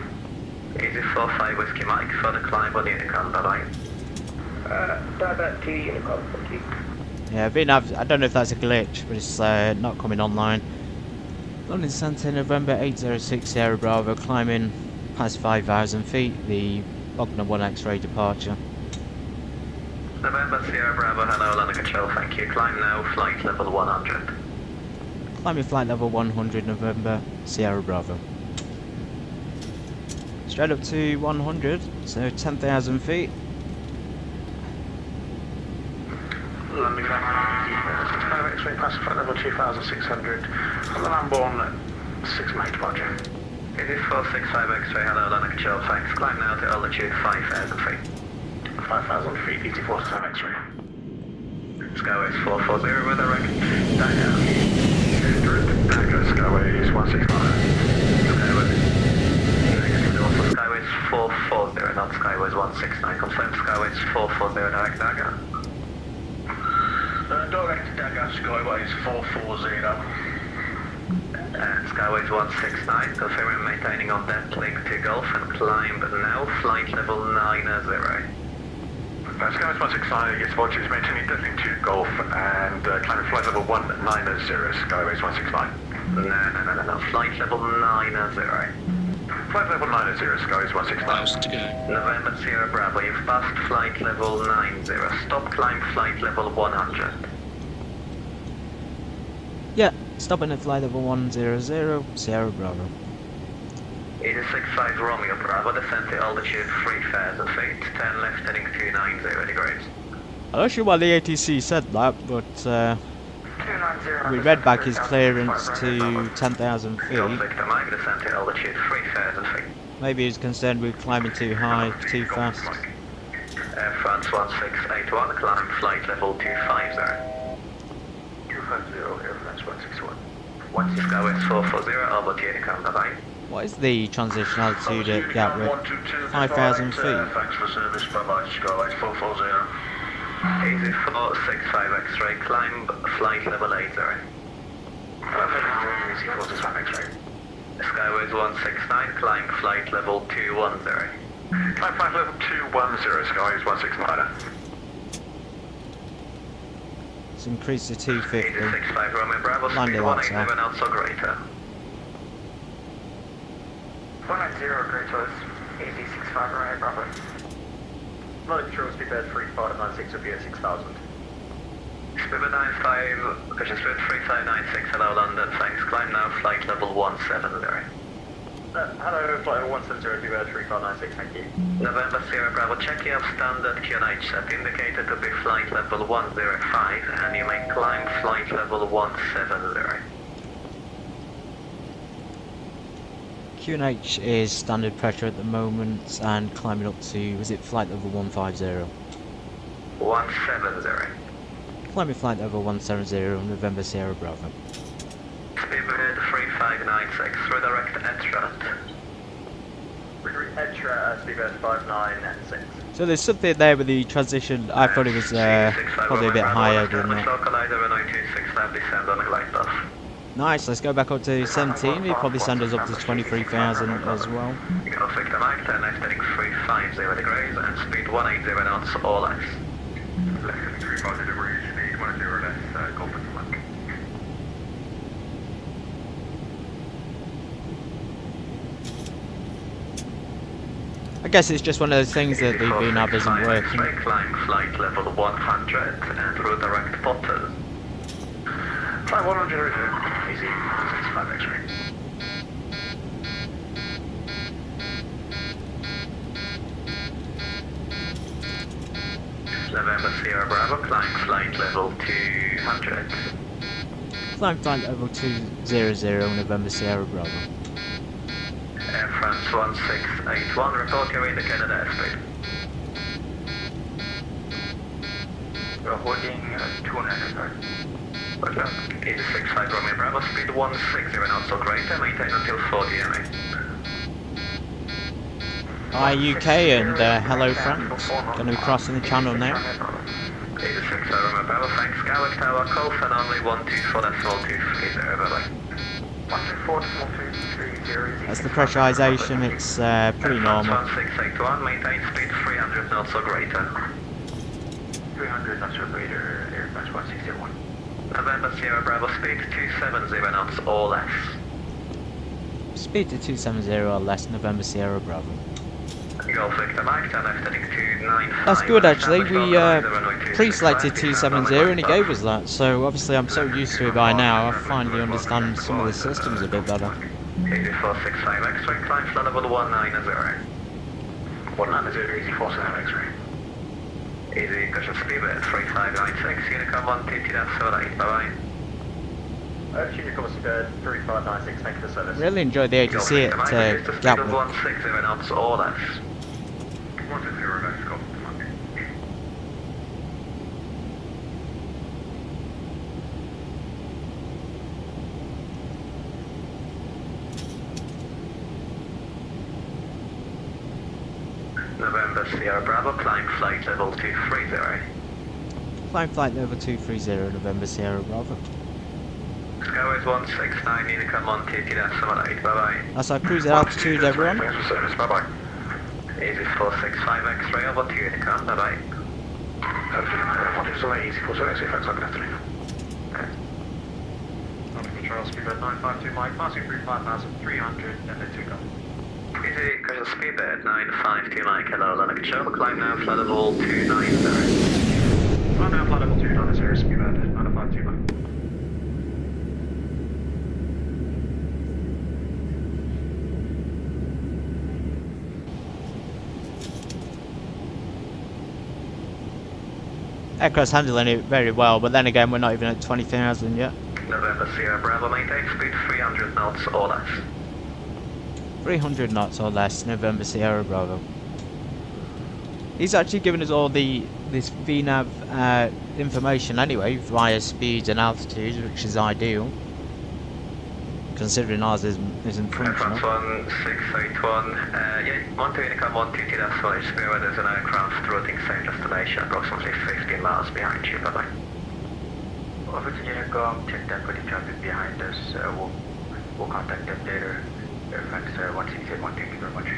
Speaker 11: Easy 45 Whiskey Mike, for the climb on Unicom, bye-bye.
Speaker 12: Direct to Unicom, thank you.
Speaker 1: Yeah, VNAV, I don't know if that's a glitch, but it's not coming online. London Centre, November 806 Sierra Bravo, climbing past 5,000 feet, the Bogner 1 X-ray departure.
Speaker 11: November Sierra Bravo, hello, London Control, thank you. Climb now, flight level 100.
Speaker 1: Climbing flight level 100, November Sierra Bravo. Straight up to 100, so 10,000 feet.
Speaker 7: Landing back. X-ray pass flight level 2,600. On the Lamborn 6 Mike departure.
Speaker 11: It is 465 X-ray, hello, London Control, thanks. Climb now to altitude 5,000 feet.
Speaker 7: 5,000 feet, easy 45 X-ray.
Speaker 11: Skyways 440 with a direct Dagger.
Speaker 7: Dagger, Skyways 165.
Speaker 11: Skyways 440, not Skyways 169. Confirm Skyways 440 direct Dagger.
Speaker 6: Direct Dagger, Skyways 440.
Speaker 11: Skyways 169, confirming maintaining on that link to Gulf and climb now, flight level 90.
Speaker 6: Skywards 169, yes, Rogers, maintaining deadling to Golf and climbing flight level 190, Skywards 169.
Speaker 4: No, flight level 90.
Speaker 6: Flight level 90, Skywards 169.
Speaker 9: Close to go.
Speaker 4: November Sierra Bravo, you've passed flight level 90. Stop climb flight level 100.
Speaker 1: Yeah, stopping at flight level 100, Sierra Bravo.
Speaker 4: 865 Romeo Bravo, descent to altitude 3,000 feet, turn left heading 290 degrees.
Speaker 1: I'm not sure why the ATC said that, but we read back his clearance to 10,000 feet.
Speaker 4: Victor Mike, descent to altitude 3,000 feet.
Speaker 1: Maybe he was concerned with climbing too high, too fast.
Speaker 4: Air France 1681, climb flight level 250.
Speaker 6: 250, Air France 161.
Speaker 4: Sky West 440, Albert come bye.
Speaker 1: What is the transition altitude at Gatwick?
Speaker 6: 122,
Speaker 1: 5,000 feet.
Speaker 6: Thanks for service, bye-bye, Skywards 440.
Speaker 4: Easy 465 X-ray, climb flight level 80.
Speaker 6: Easy 465 X-ray.
Speaker 4: Skywards 169, climb flight level 210.
Speaker 6: Climb flight level 210, Skywards 169.
Speaker 1: It's increased to 250.
Speaker 4: 865 Romeo Bravo,
Speaker 1: Landing
Speaker 4: speed
Speaker 1: lights
Speaker 4: 180 knots or greater.
Speaker 12: 190 Greater, AD65 Romeo Bravo.
Speaker 13: London control speed bed 3596 would be at 6000.
Speaker 4: Speedbird 95, Vision Spirit 3596, hello London, thanks, climb now, flight level 170.
Speaker 13: Hello, flight level 170, Speedbird 3596, thank you.
Speaker 4: November Sierra Bravo, check your standard QNH set, indicated to be flight level 105, and you may climb flight level 170.
Speaker 1: QNH is standard pressure at the moment and climbing up to, is it flight level 150?
Speaker 4: 170.
Speaker 1: Climbing flight level 170, November Sierra Bravo.
Speaker 4: Speedbird 3596, redirect Etrat.
Speaker 13: Etra, Speedbird 596.
Speaker 1: So there's something there with the transition. I thought it was probably a bit higher than that. Nice, let's go back up to 17. He'll probably send us up to 23,000 as well.
Speaker 4: Go Victor Mike, turn left heading 350 degrees and speed 180 knots or less.
Speaker 6: Left heading 350 degrees, speed 10 less, go for the Mike.
Speaker 1: I guess it's just one of those things that the VNAV isn't working.
Speaker 4: Climb flight level 100 and redirect Potters.
Speaker 6: Flight 100, easy, 65 X-ray.
Speaker 4: November Sierra Bravo, climb flight level 200.
Speaker 1: Climb flight level 200, November Sierra Bravo.
Speaker 4: Air France 1681, report your indicated airspeed.
Speaker 12: We're holding 200.
Speaker 4: 865 Romeo Bravo, speed 160 knots or greater, maintain until 40 MA.
Speaker 1: Hi UK and hello France. Going to be crossing the channel now.
Speaker 4: 865 Romeo Bravo, thanks. Gatwick Tower, call for only 124.230, bye-bye.
Speaker 12: 124.230.
Speaker 1: That's the pressurization, it's pretty normal.
Speaker 4: 1681, maintain speed 300 knots or greater.
Speaker 6: 300 knots or greater, Air France 161.
Speaker 4: November Sierra Bravo, speed 270 knots or less.
Speaker 1: Speed to 270 or less, November Sierra Bravo.
Speaker 4: Golf Victor Mike, turn left heading 295.
Speaker 1: That's good actually, we pre-selected 270 and it gave us that, so obviously I'm so used to it by now, I finally understand some of the systems a bit better.
Speaker 4: 8465 X-ray, climb flight level 190.
Speaker 6: 190, easy 47 X-ray.
Speaker 4: Easy, cushion speedbird 3596, Unicom 120.78, bye-bye.
Speaker 13: Unicom Speedbird 3596, thank you for service.
Speaker 1: Really enjoyed the ATC at Gatwick.
Speaker 4: 160 knots or less.
Speaker 6: 160 less, go.
Speaker 4: November Sierra Bravo, climb flight level 230.
Speaker 1: Climb flight level 230, November Sierra Bravo.
Speaker 4: Skywards 169, Unicom 120.78, bye-bye.
Speaker 1: That's our cruise altitude, everyone.
Speaker 6: Thanks for service, bye-bye.
Speaker 4: Easy 465 X-ray, over to Unicom, bye-bye.
Speaker 7: What is the easy for so exit effects? Good afternoon.
Speaker 4: London Control, speedbird 952 Mike, passing through 5,300 and then 2 go. Easy, Control speedbird 952 Mike, hello London Control, climb now, flight level 290. Climb now, flight level 290, speedbird 952 Mike.
Speaker 1: Aircraft's handling it very well, but then again, we're not even at 20,000 yet.
Speaker 4: November Sierra Bravo, maintain speed 300 knots or less.
Speaker 1: 300 knots or less, November Sierra Bravo. He's actually given us all this VNAV information anyway, via speeds and altitudes, which is ideal, considering ours isn't functional.
Speaker 4: France 1681, yeah, 12 Unicom 122, that's fine. Just be aware there's an aircraft routing same destination, approximately 15 miles behind you, bye-bye. Over to Unicom, check that with the traffic behind us, we'll contact them later. Airfans 168, thank you very much.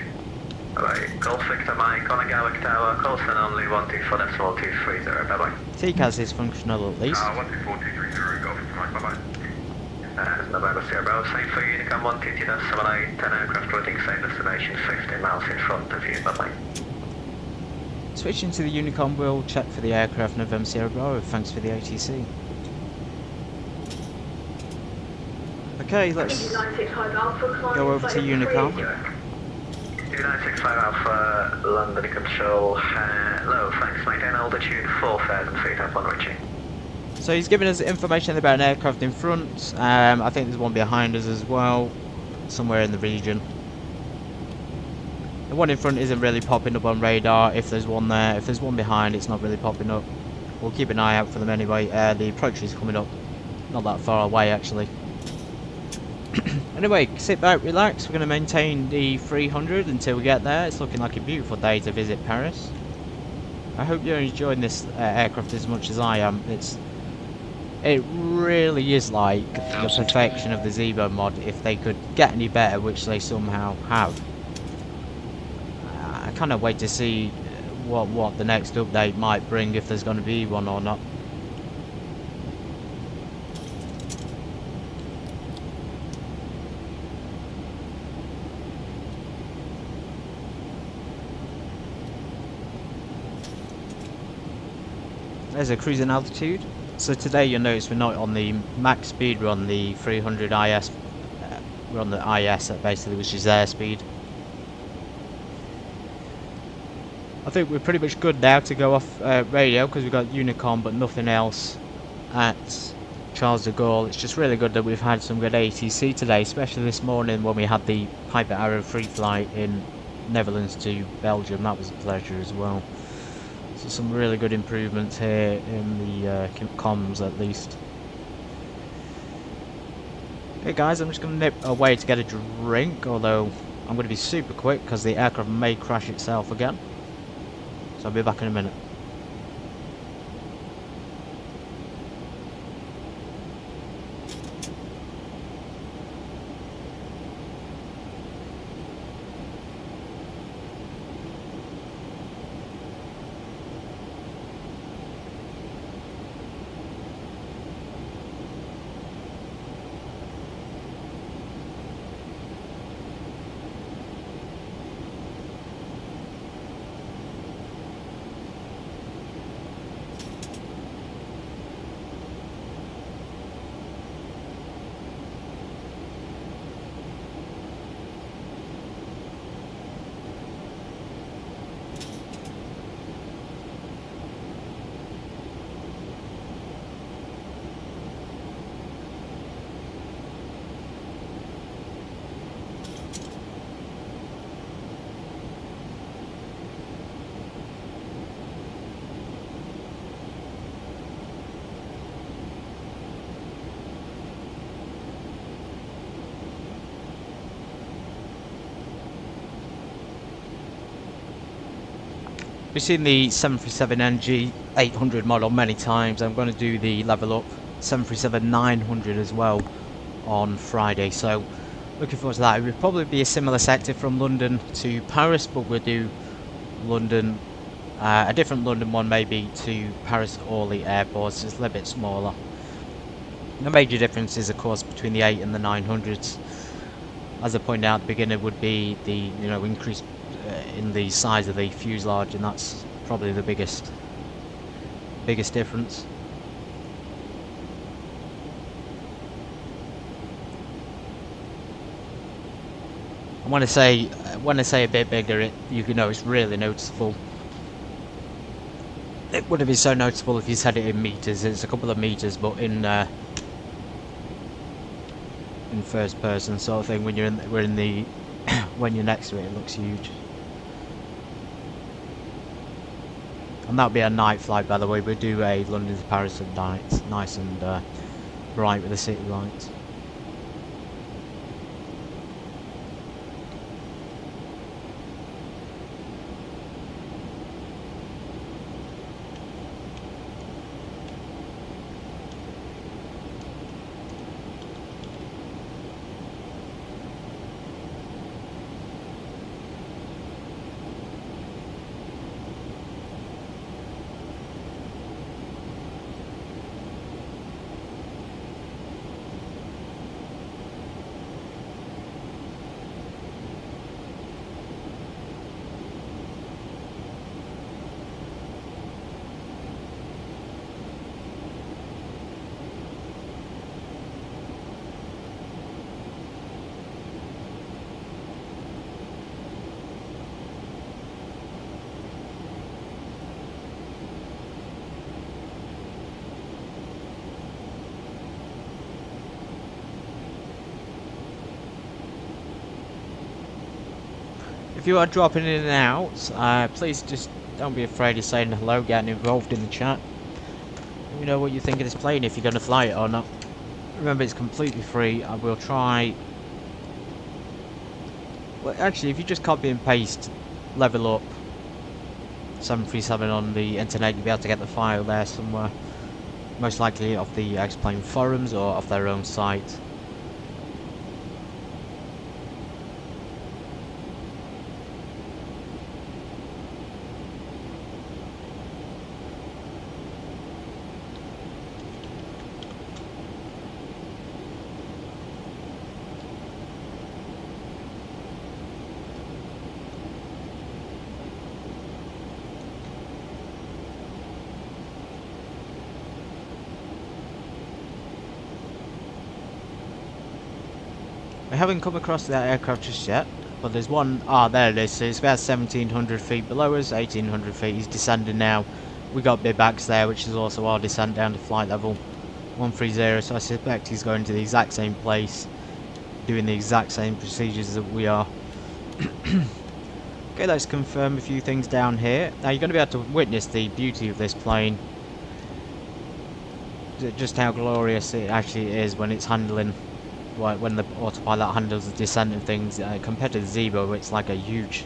Speaker 4: Bye-bye, Golf Victor Mike, London Gatwick Tower, call sign only 124.230, bye-bye.
Speaker 1: TCAS is functional at least.
Speaker 5: 124.230, Golf Victor Mike, bye-bye.
Speaker 4: November Sierra Bravo, same for Unicom 122.78, 10 aircraft routing same destination, 15 miles in front of you, bye-bye.
Speaker 1: Switching to the Unicom, we'll check for the aircraft November Sierra Bravo, thanks for the ATC. Okay, let's go over to Unicom.
Speaker 4: 2965 Alpha, London Control, low, thanks, maintain altitude 4,000 feet up on reaching.
Speaker 1: So he's giving us information about an aircraft in front. I think there's one behind us as well, somewhere in the region. The one in front isn't really popping up on radar. If there's one there, if there's one behind, it's not really popping up. We'll keep an eye out for them anyway. The approach is coming up, not that far away actually. Anyway, sit back, relax. We're going to maintain the 300 until we get there. It's looking like a beautiful day to visit Paris. I hope you're enjoying this aircraft as much as I am. It really is like the perfection of the Zebo mod if they could get any better, which they somehow have. I cannot wait to see what the next update might bring, if there's going to be one or not. There's a cruising altitude. So today you'll notice we're not on the max speed, we're on the 300 IS, we're on the IS basically, which is airspeed. I think we're pretty much good now to go off radio, because we've got Unicom but nothing else at Charles de Gaulle. It's just really good that we've had some good ATC today, especially this morning when we had the Piper Arrow free flight in Netherlands to Belgium. That was a pleasure as well. So some really good improvements here in the comms at least. Okay guys, I'm just going to nip away to get a drink, although I'm going to be super quick because the aircraft may crash itself again. So I'll be back in a minute. We've seen the 737NG 800 model many times. I'm going to do the LevelUp 737-900 as well on Friday, so looking forward to that. It will probably be a similar sector from London to Paris, but we'll do London A different London one maybe to Paris Orly airports. It's a little bit smaller. The major difference is, of course, between the 8 and the 900s. As I pointed out at the beginning, would be the increase in the size of the fuselage, and that's probably the biggest difference. And when I say a bit bigger, you know it's really noticeable. It wouldn't be so noticeable if you said it in meters. It's a couple of meters, but in first person sort of thing. When you're when you're next to it, it looks huge. And that'll be a night flight, by the way. We'll do a London to Paris at night, nice and bright with the city lights. If you are dropping in and out, please just don't be afraid of saying hello, getting involved in the chat. Let me know what you think of this plane, if you're going to fly it or not. Remember, it's completely free. I will try... Well, actually, if you just copy and paste LevelUp 737 on the internet, you'll be able to get the file there somewhere. Most likely off the X-Plane forums or off their own site. I haven't come across that aircraft just yet, but there's one. There it is. So it's about 1,700 feet below us, 1,800 feet. He's descending now. We got Bibax there, which is also our descent down to flight level 130. So I suspect he's going to the exact same place, doing the exact same procedures that we are. Okay, let's confirm a few things down here. Now you're going to be able to witness the beauty of this plane. Just how glorious it actually is when it's handling. Right, when the autopilot handles the descent and things, compared to the Zebo, it's like a huge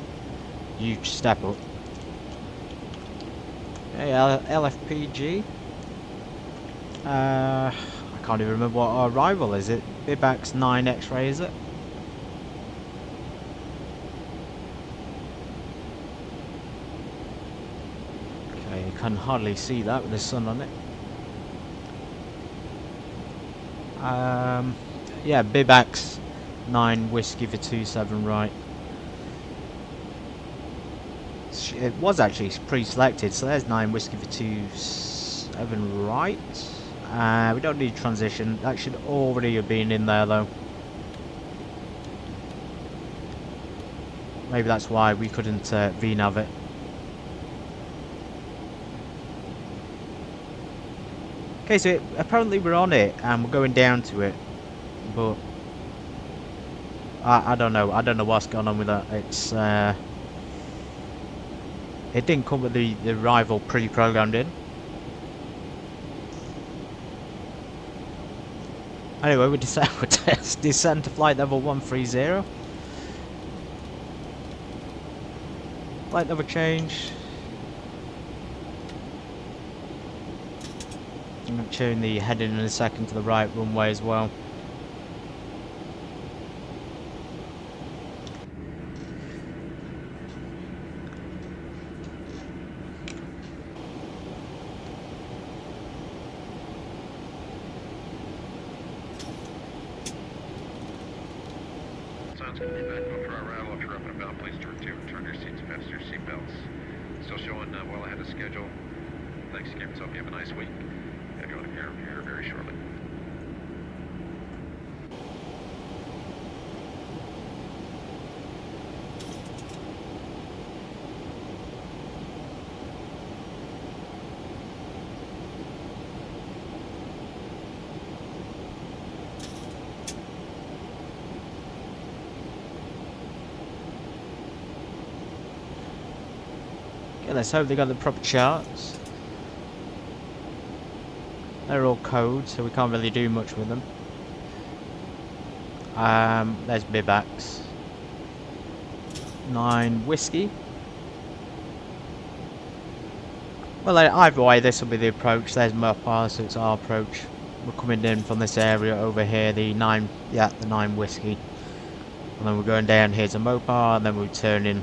Speaker 1: step up. Hey, LFPG. I can't even remember what our rival is. It Bibax 9 X-ray, is it? Okay, you can hardly see that with the sun on it. Yeah, Bibax 9 Whiskey for 27 right. It was actually pre-selected, so there's 9 Whiskey for 27 right. We don't need transition. That should already have been in there though. Maybe that's why we couldn't VNav it. Okay, so apparently we're on it and we're going down to it. But I don't know. I don't know what's going on with that. It's it didn't come with the rival pre-programmed in. Anyway, we descend to flight level 130. Flight level change. I'm going to tune the heading in a second to the right runway as well.
Speaker 4: For our arrival, if you're up and about, please turn your seats, fasten your seatbelts. Still showing well ahead of schedule. Thanks again, so hope you have a nice week. Have you on here very shortly.
Speaker 1: Yeah, let's hope they got the proper charts. They're all code, so we can't really do much with them. There's Bibax. 9 whiskey. Well, either way, this will be the approach. There's Mopar, so it's our approach. We're coming in from this area over here, the 9 whiskey. And then we're going down here to Mopar, and then we're turning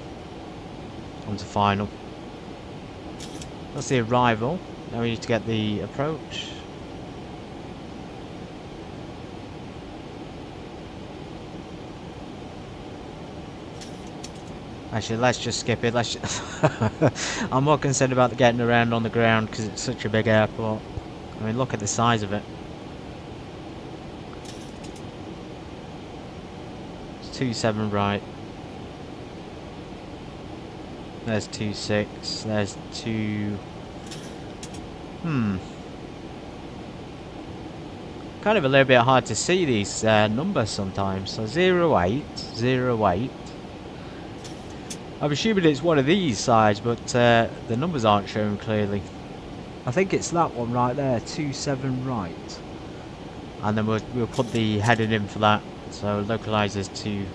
Speaker 1: onto final. That's the arrival. Now we need to get the approach. Actually, let's just skip it. Let's I'm more concerned about getting around on the ground because it's such a big airport. I mean, look at the size of it. It's 27 right. There's 26. There's 2. Kind of a little bit hard to see these numbers sometimes. So 08, 08. I'm assuming it's one of these sides, but the numbers aren't shown clearly. I think it's that one right there, 27 right. And then we'll put the heading in for that. So localizers to.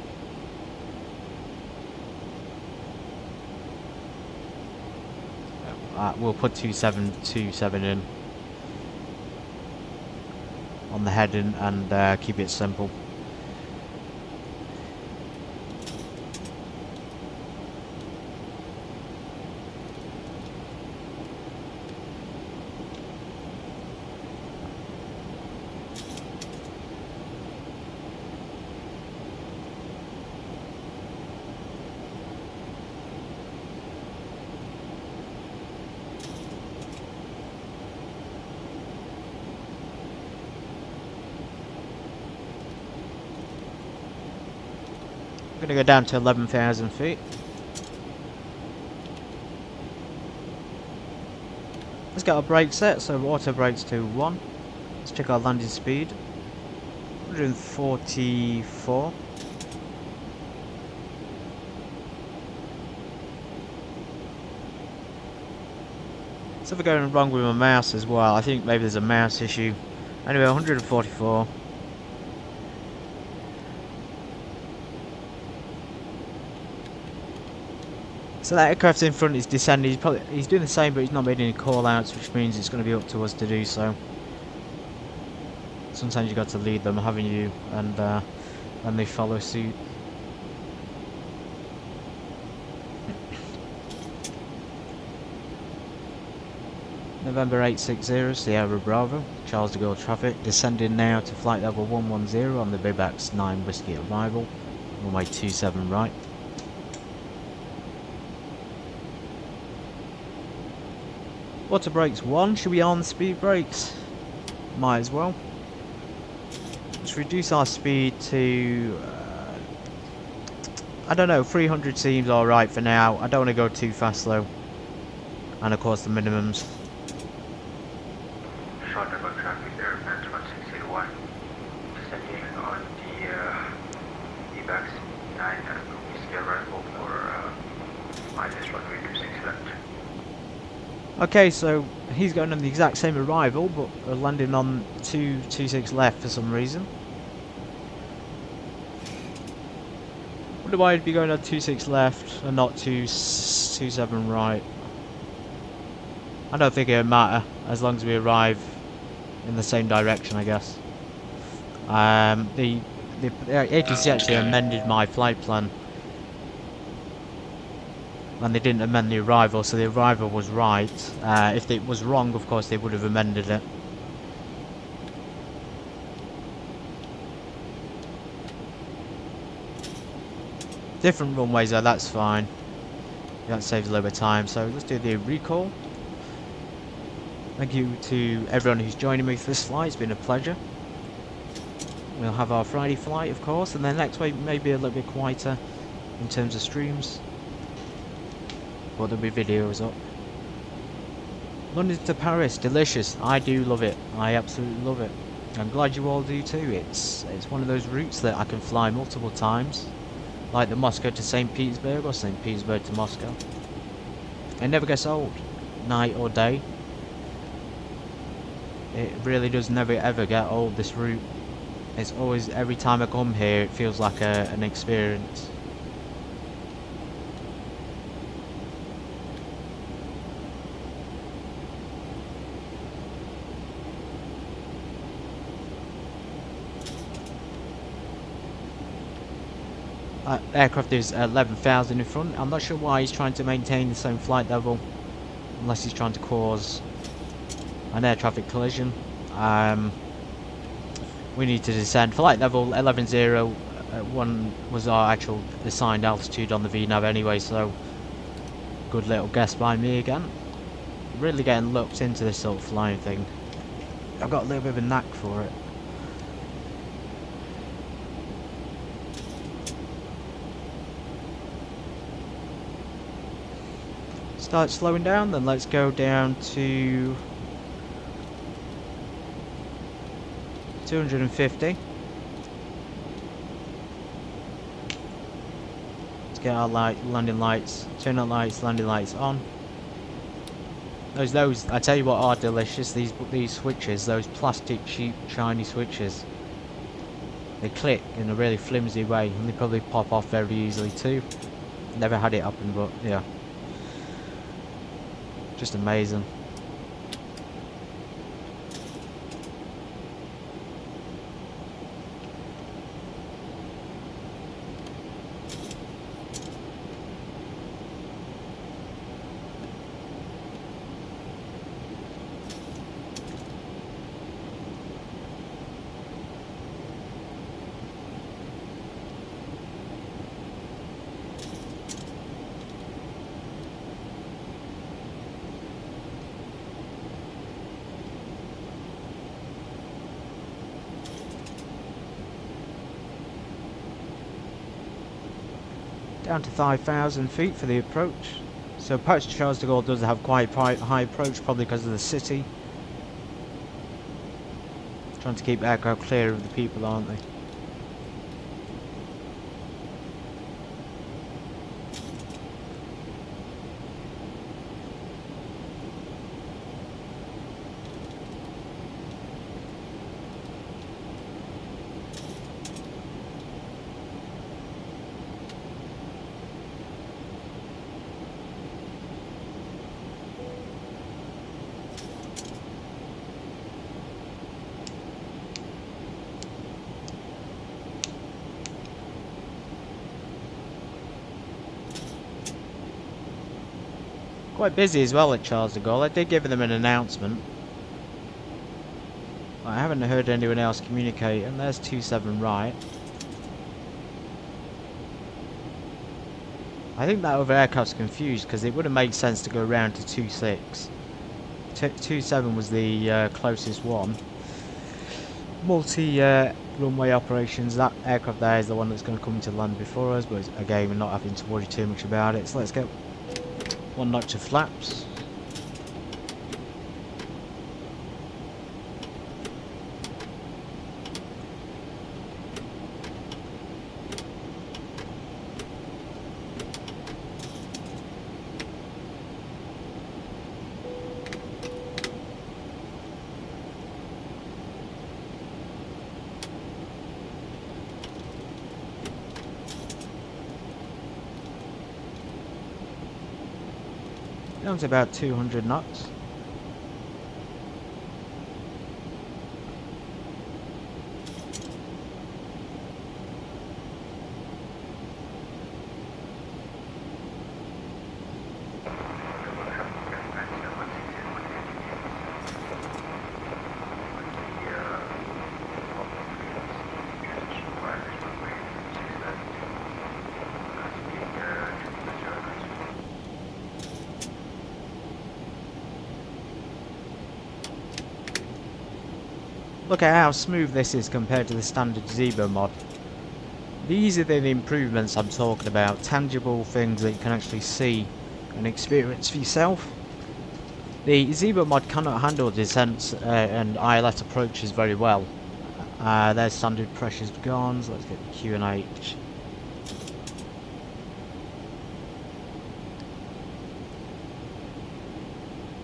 Speaker 1: We'll put 2727 in on the heading and keep it simple. I'm going to go down to 11,000 feet. Let's get our brake set, so auto brakes to 1. Let's check our landing speed. 144. Something going wrong with my mouse as well. I think maybe there's a mouse issue. Anyway, 144. So that aircraft in front is descending. He's doing the same, but he's not made any call outs, which means it's going to be up to us to do so. Sometimes you've got to lead them, haven't you? And they follow suit. November 860, Sierra Bravo, Charles de Gaulle traffic, descending now to flight level 110 on the Bibax 9 Whiskey arrival, runway 27 right. Water brakes 1, should we on speed brakes? Might as well. Let's reduce our speed to, I don't know, 300 seems alright for now. I don't want to go too fast though. And of course the minimums.
Speaker 11: Short about traffic there, Pants 1601. Descending on the Bibax 9 Whiskey arrival for minus runway 26 left.
Speaker 1: Okay, so he's going on the exact same arrival, but landing on 226 left for some reason. Wonder why he'd be going on 26 left and not 227 right. I don't think it would matter as long as we arrive in the same direction, I guess. The ATC actually amended my flight plan. And they didn't amend the arrival, so the arrival was right. If it was wrong, of course, they would have amended it. Different runways though, that's fine. That saves a little bit of time. So let's do the recall. Thank you to everyone who's joining me for this flight. It's been a pleasure. We'll have our Friday flight, of course, and then next week maybe a little bit quieter in terms of streams. But there'll be videos up. London to Paris, delicious. I do love it. I absolutely love it. I'm glad you all do too. It's one of those routes that I can fly multiple times, like the Moscow to St. Petersburg or St. Petersburg to Moscow. It never gets old, night or day. It really does never ever get old, this route. It's always, every time I come here, it feels like an experience. Aircraft is 11,000 in front. I'm not sure why he's trying to maintain the same flight level, unless he's trying to cause an air traffic collision. We need to descend. Flight level 11.01 was our actual assigned altitude on the VNAV anyway, so good little guess by me again. Really getting looked into this sort of flying thing. I've got a little bit of a knack for it. Start slowing down, then let's go down to 250. Let's get our landing lights, turn on lights, landing lights on. Those I tell you what are delicious. These switches, those plastic cheap shiny switches. They click in a really flimsy way, and they probably pop off very easily too. Never had it happen, but yeah. Just amazing. Down to 5,000 feet for the approach. So approach to Charles de Gaulle does have quite high approach, probably because of the city. Trying to keep aircraft clear of the people, aren't they? Quite busy as well at Charles de Gaulle. I did give them an announcement. I haven't heard anyone else communicate, and there's 27 right. I think that other aircraft's confused because it wouldn't make sense to go around to 26. 27 was the closest one. Multi-runway operations. That aircraft there is the one that's going to come to land before us, but again, we're not having to worry too much about it. So let's get one notch of flaps. Down to about 200 knots. look at how smooth this is compared to the standard Zebo mod. These are the improvements I'm talking about, tangible things that you can actually see and experience for yourself. The Zebo mod cannot handle descents and ILS approaches very well. There's standard pressures gone, so let's get the Q&H.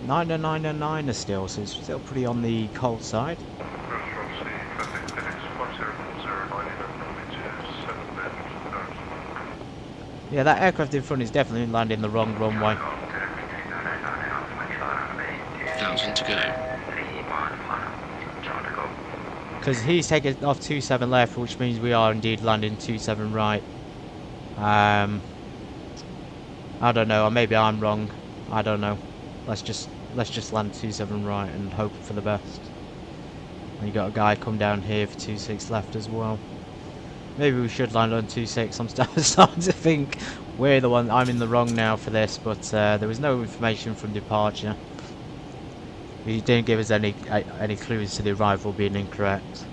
Speaker 1: Niner still, so it's still pretty on the cold side. Yeah, that aircraft in front is definitely landing the wrong runway.
Speaker 9: 1,000 to go.
Speaker 1: Because he's taking off 27 left, which means we are indeed landing 27 right. I don't know, or maybe I'm wrong. I don't know. Let's just land 27 right and hope for the best. And you got a guy come down here for 26 left as well. Maybe we should land on 26. I'm starting to think we're the one. I'm in the wrong now for this, but there was no information from departure. He didn't give us any clues to the arrival being incorrect.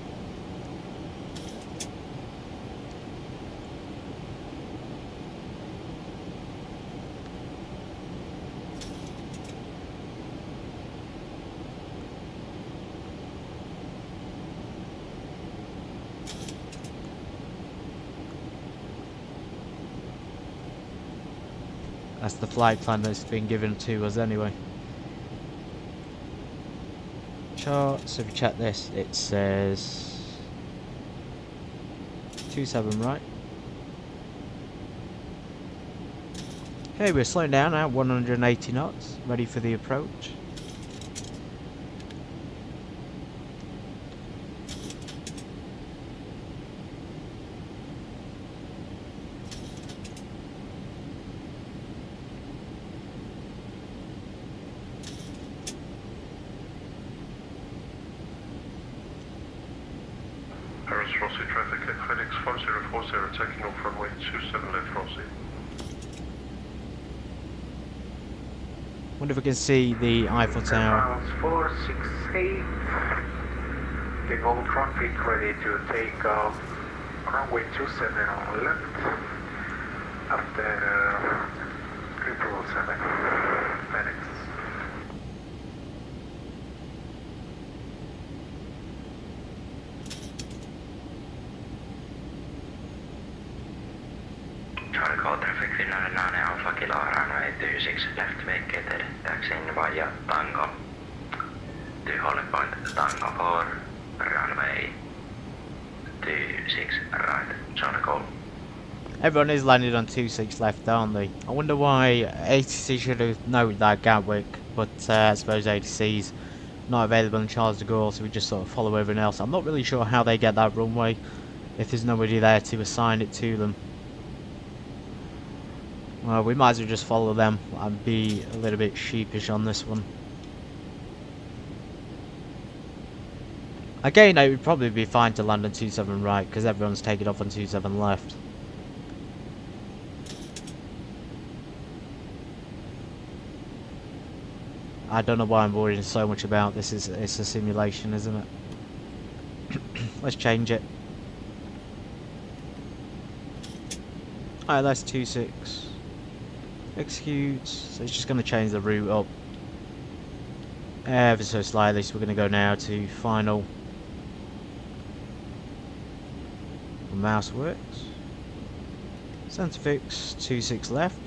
Speaker 1: That's the flight plan that's been given to us anyway. Chart, so if you check this, it says 27 right. Okay, we're slowing down now, 180 knots, ready for the approach.
Speaker 5: Rossi traffic at FedEx 5040 taking off runway 27 left Rossi.
Speaker 1: Wonder if we can see the Eiffel Tower.
Speaker 7: 468. The Gaulle traffic ready to take off runway 27 on left after 777 FedEx.
Speaker 11: Charlie Call traffic Finnair 9 Alpha Kilo runway 26 left vacated, taxiing via Tango to holding point Tango 4 runway 26 right, Charlie Call.
Speaker 1: Everyone is landed on 26 left, aren't they? I wonder why ATC should have known that Gatwick, but I suppose ATC's not available in Charles de Gaulle, so we just sort of follow everyone else. I'm not really sure how they get that runway if there's nobody there to assign it to them. Well, we might as well just follow them and be a little bit sheepish on this one. Again, it would probably be fine to land on 27 right, because everyone's taking off on 27 left. I don't know why I'm worrying so much about this. It's a simulation, isn't it? Let's change it. Alright, that's 26. Execute. So it's just going to change the route up ever so slightly. So we're going to go now to final. The mouse works. Center fix, 26 left.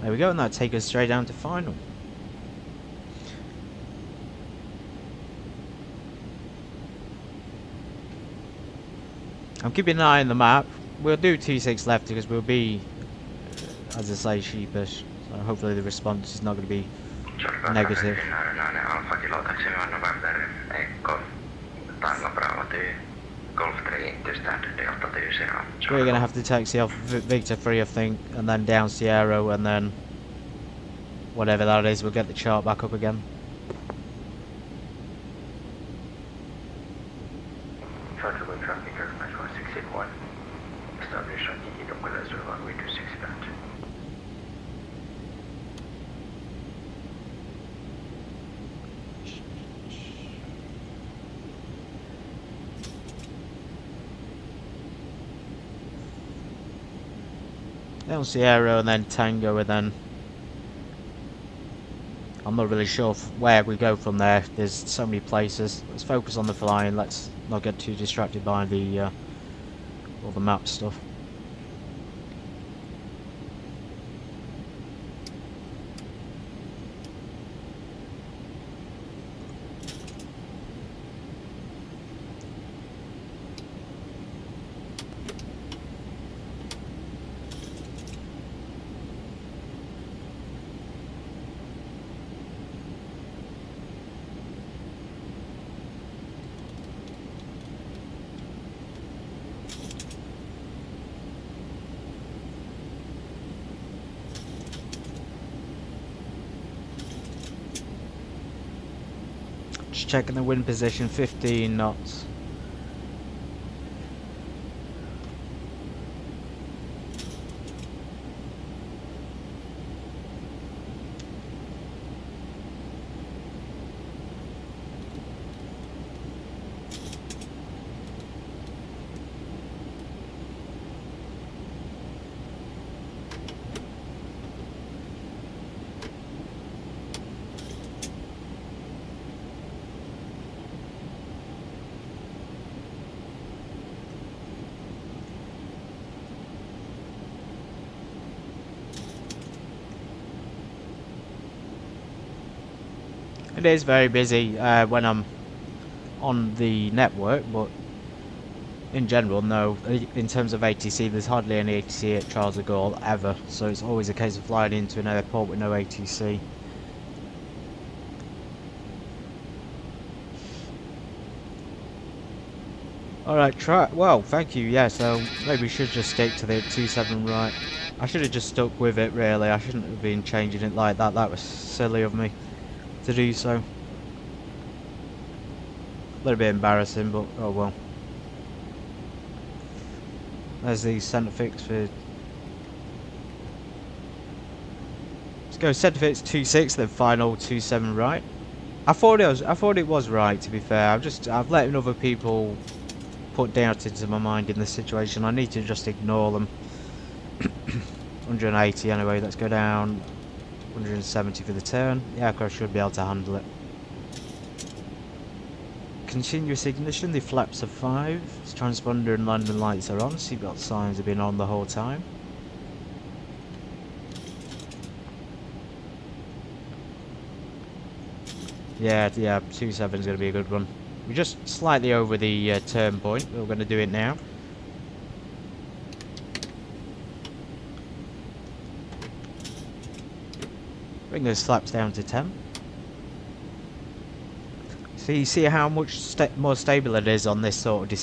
Speaker 1: There we go, and that'll take us straight down to final. I'm keeping an eye on the map. We'll do 26 left because we'll be, as I say, sheepish. So hopefully the response is not going to be negative. We're going to have to taxi off Victor 3, I think, and then down Sierra, and then whatever that is, we'll get the chart back up again. Down Sierra and then Tango, and then I'm not really sure where we go from there. There's so many places. Let's focus on the flying. Let's not get too distracted by the all the map stuff. Just checking the wind position, 15 knots. It is very busy when I'm on the network, but in general, no. In terms of ATC, there's hardly any ATC at Charles de Gaulle ever, so it's always a case of flying into an airport with no ATC. Alright, well, thank you, yeah, so maybe we should just stick to the 27 right. I should have just stuck with it, really. I shouldn't have been changing it like that. That was silly of me to do so. A little bit embarrassing, but oh well. There's the centre fix for. Let's go centre fix 26, then final 27 right. I thought it was right, to be fair. I've let other people put doubt into my mind in this situation. I need to just ignore them. 180 anyway. Let's go down. 170 for the turn. The aircraft should be able to handle it. Continuous ignition, the flaps are 5. Its transponder and landing lights are on. Seatbelt signs have been on the whole time. Yeah, 27 is going to be a good one. We're just slightly over the turn point. We're going to do it now. Bring those flaps down to 10. So you see how much more stable it is on this sort of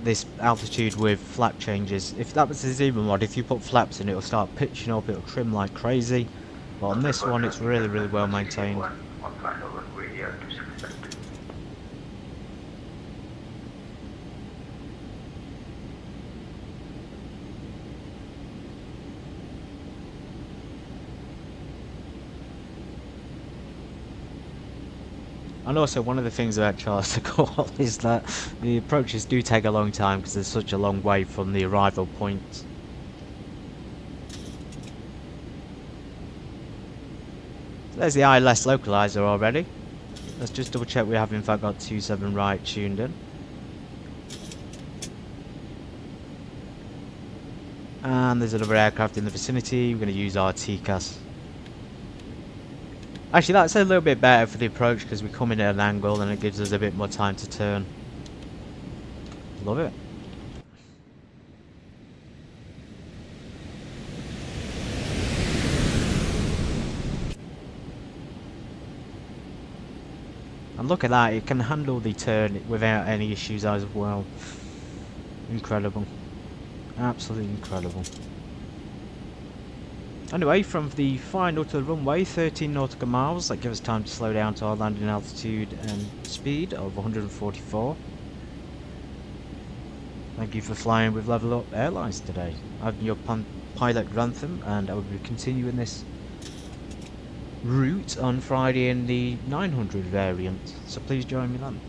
Speaker 1: this altitude with flap changes. If that was the Zebra mod, if you put flaps in, it'll start pitching up, it'll trim like crazy. But on this one, it's really, really well maintained. And also, one of the things about Charles de Gaulle is that the approaches do take a long time because there's such a long way from the arrival point. So there's the ILS localizer already. Let's just double check we have in fact got 27 right tuned in. And there's another aircraft in the vicinity. We're going to use our TCAS. Actually, that's a little bit better for the approach because we come in at an angle and it gives us a bit more time to turn. Love it. And look at that, it can handle the turn without any issues as well. Incredible. Absolutely incredible. Anyway, from the final to the runway, 13 nautical miles. That gives us time to slow down to our landing altitude and speed of 144. Thank you for flying with LevelUp Airlines today. I'm your pilot Grantham, and I will be continuing this route on Friday in the 900 variant. So please join me then.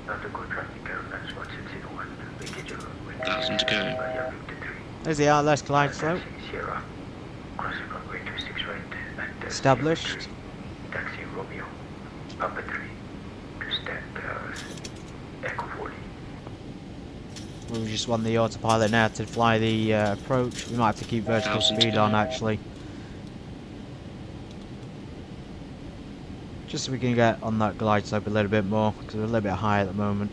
Speaker 9: 1,000 to go.
Speaker 1: There's the RLS glide slope. Established.
Speaker 11: Taxi Romeo, Papa 3, to stand Echo 40.
Speaker 1: We just want the autopilot now to fly the approach. We might have to keep vertical speed on actually. Just so we can get on that glide slope a little bit more, because we're a little bit high at the moment.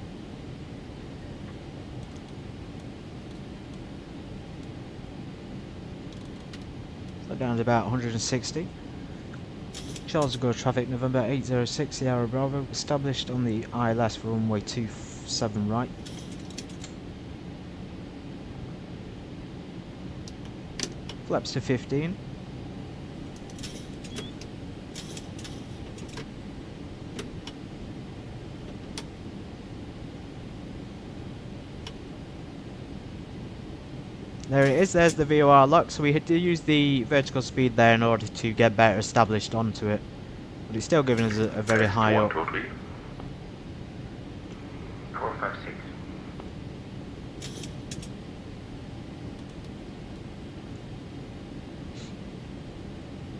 Speaker 1: So down to about 160. Charles de Gaulle traffic, November 806, Sierra Bravo, established on the ILS for runway 27 right. Flaps to 15. There it is, there's the VOR lock, so we had to use the vertical speed there in order to get better established onto it. But it's still giving us a very high up.
Speaker 11: 456.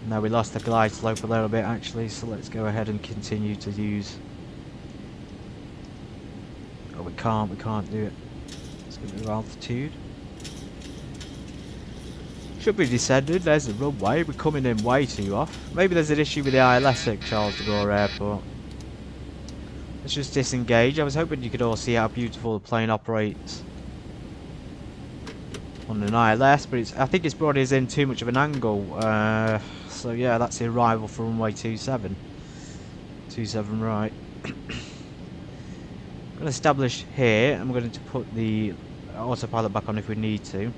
Speaker 1: Now we lost the glide slope a little bit actually, so let's go ahead and continue to use... Oh, we can't do it. Let's go to altitude. Should be descended, there's the runway, we're coming in way too off. Maybe there's an issue with the ILS at Charles de Gaulle Airport. Let's just disengage. I was hoping you could all see how beautiful the plane operates on an ILS, but I think it's brought us in too much of an angle. So yeah, that's the arrival for runway 27. 27 right. I'm going to establish here. I'm going to put the autopilot back on if we need to.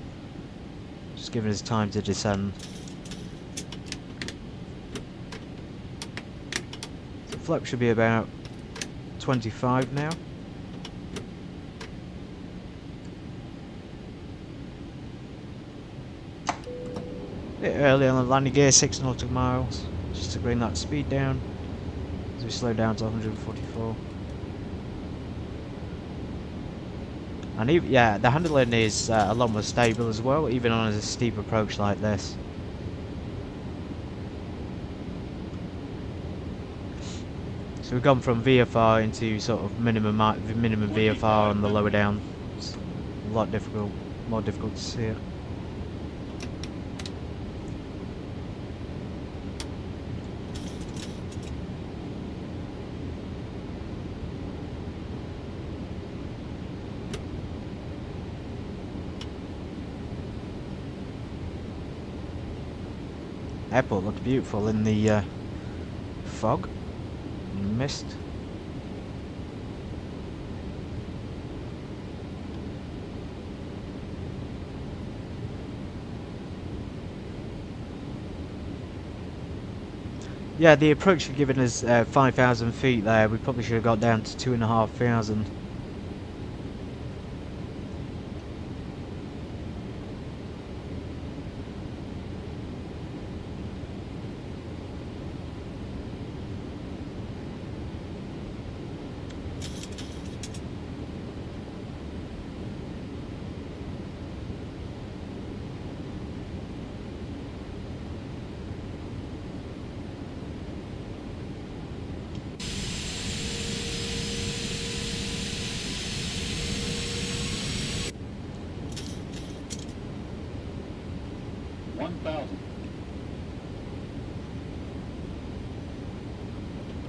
Speaker 1: Just giving us time to descend. So flap should be about 25 now. A bit early on the landing gear, 6 nautical miles, just to bring that speed down as we slow down to 144. And even, yeah, the handling is a lot more stable as well, even on a steep approach like this. So we've gone from VFR into sort of minimum VFR on the lower down. It's a lot more difficult to see it. Airport looked beautiful in the fog and mist. Yeah, the approach had given us 5,000 feet there. We probably should have got down to 2,500.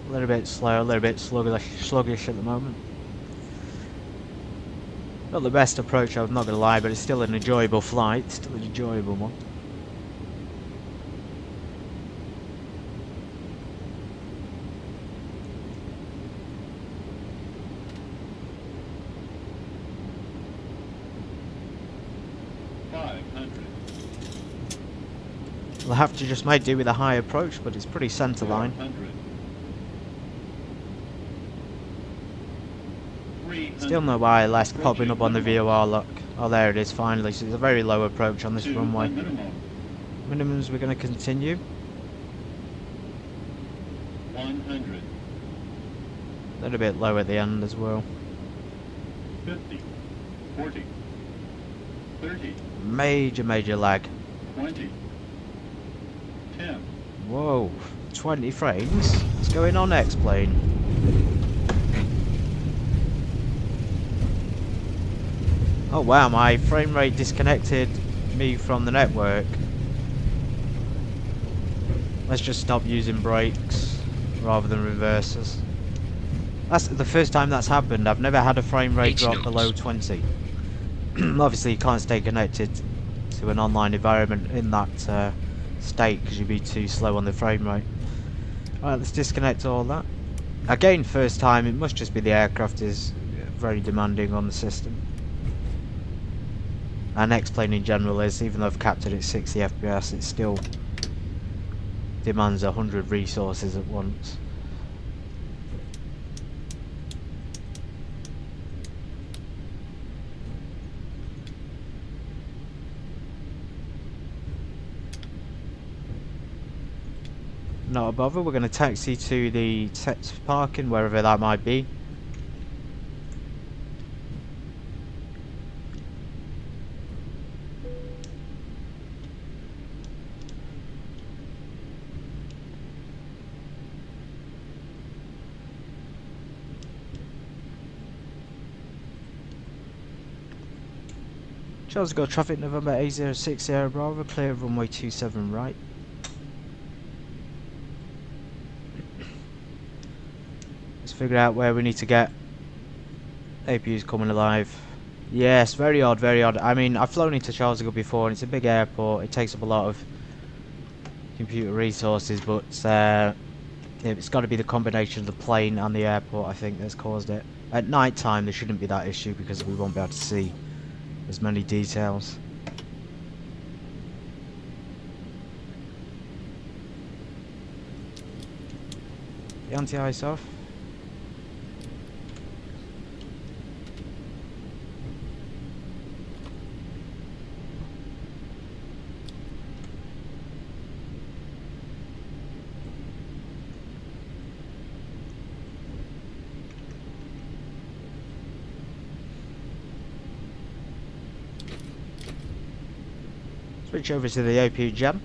Speaker 1: A little bit slow, a little bit sluggish at the moment. Not the best approach, I'm not going to lie, but it's still an enjoyable flight, still an enjoyable one. We'll have to just make do with a high approach, but it's pretty centre line. Still no ILS popping up on the VOR lock. Oh, there it is finally. So it's a very low approach on this runway. Minimums we're going to continue.
Speaker 14: 100.
Speaker 1: A little bit low at the end as well.
Speaker 14: 50, 40, 30.
Speaker 1: Major lag.
Speaker 14: 20, 10.
Speaker 1: Whoa, 20 frames? What's going on, X-Plane? Oh wow, my frame rate disconnected me from the network. Let's just stop using brakes rather than reversers. That's the first time that's happened. I've never had a frame rate drop below 20. Obviously you can't stay connected to an online environment in that state because you'd be too slow on the frame rate. Alright, let's disconnect all that. Again, first time, it must just be the aircraft is very demanding on the system. And X-Plane in general is, even though I've capped it at 60 FPS, it still demands 100 resources at once. Not a bother, we're going to taxi to the test parking, wherever that might be. Charles got traffic November A06 Sierra Bravo, clear runway 27 right. Let's figure out where we need to get. APU's coming alive. Yes, very odd, very odd. I mean, I've flown into Charles before and it's a big airport. It takes up a lot of computer resources, but it's got to be the combination of the plane and the airport, I think, that's caused it. At night time there shouldn't be that issue because we won't be able to see as many details. The anti-ice off. Switch over to the APU jam.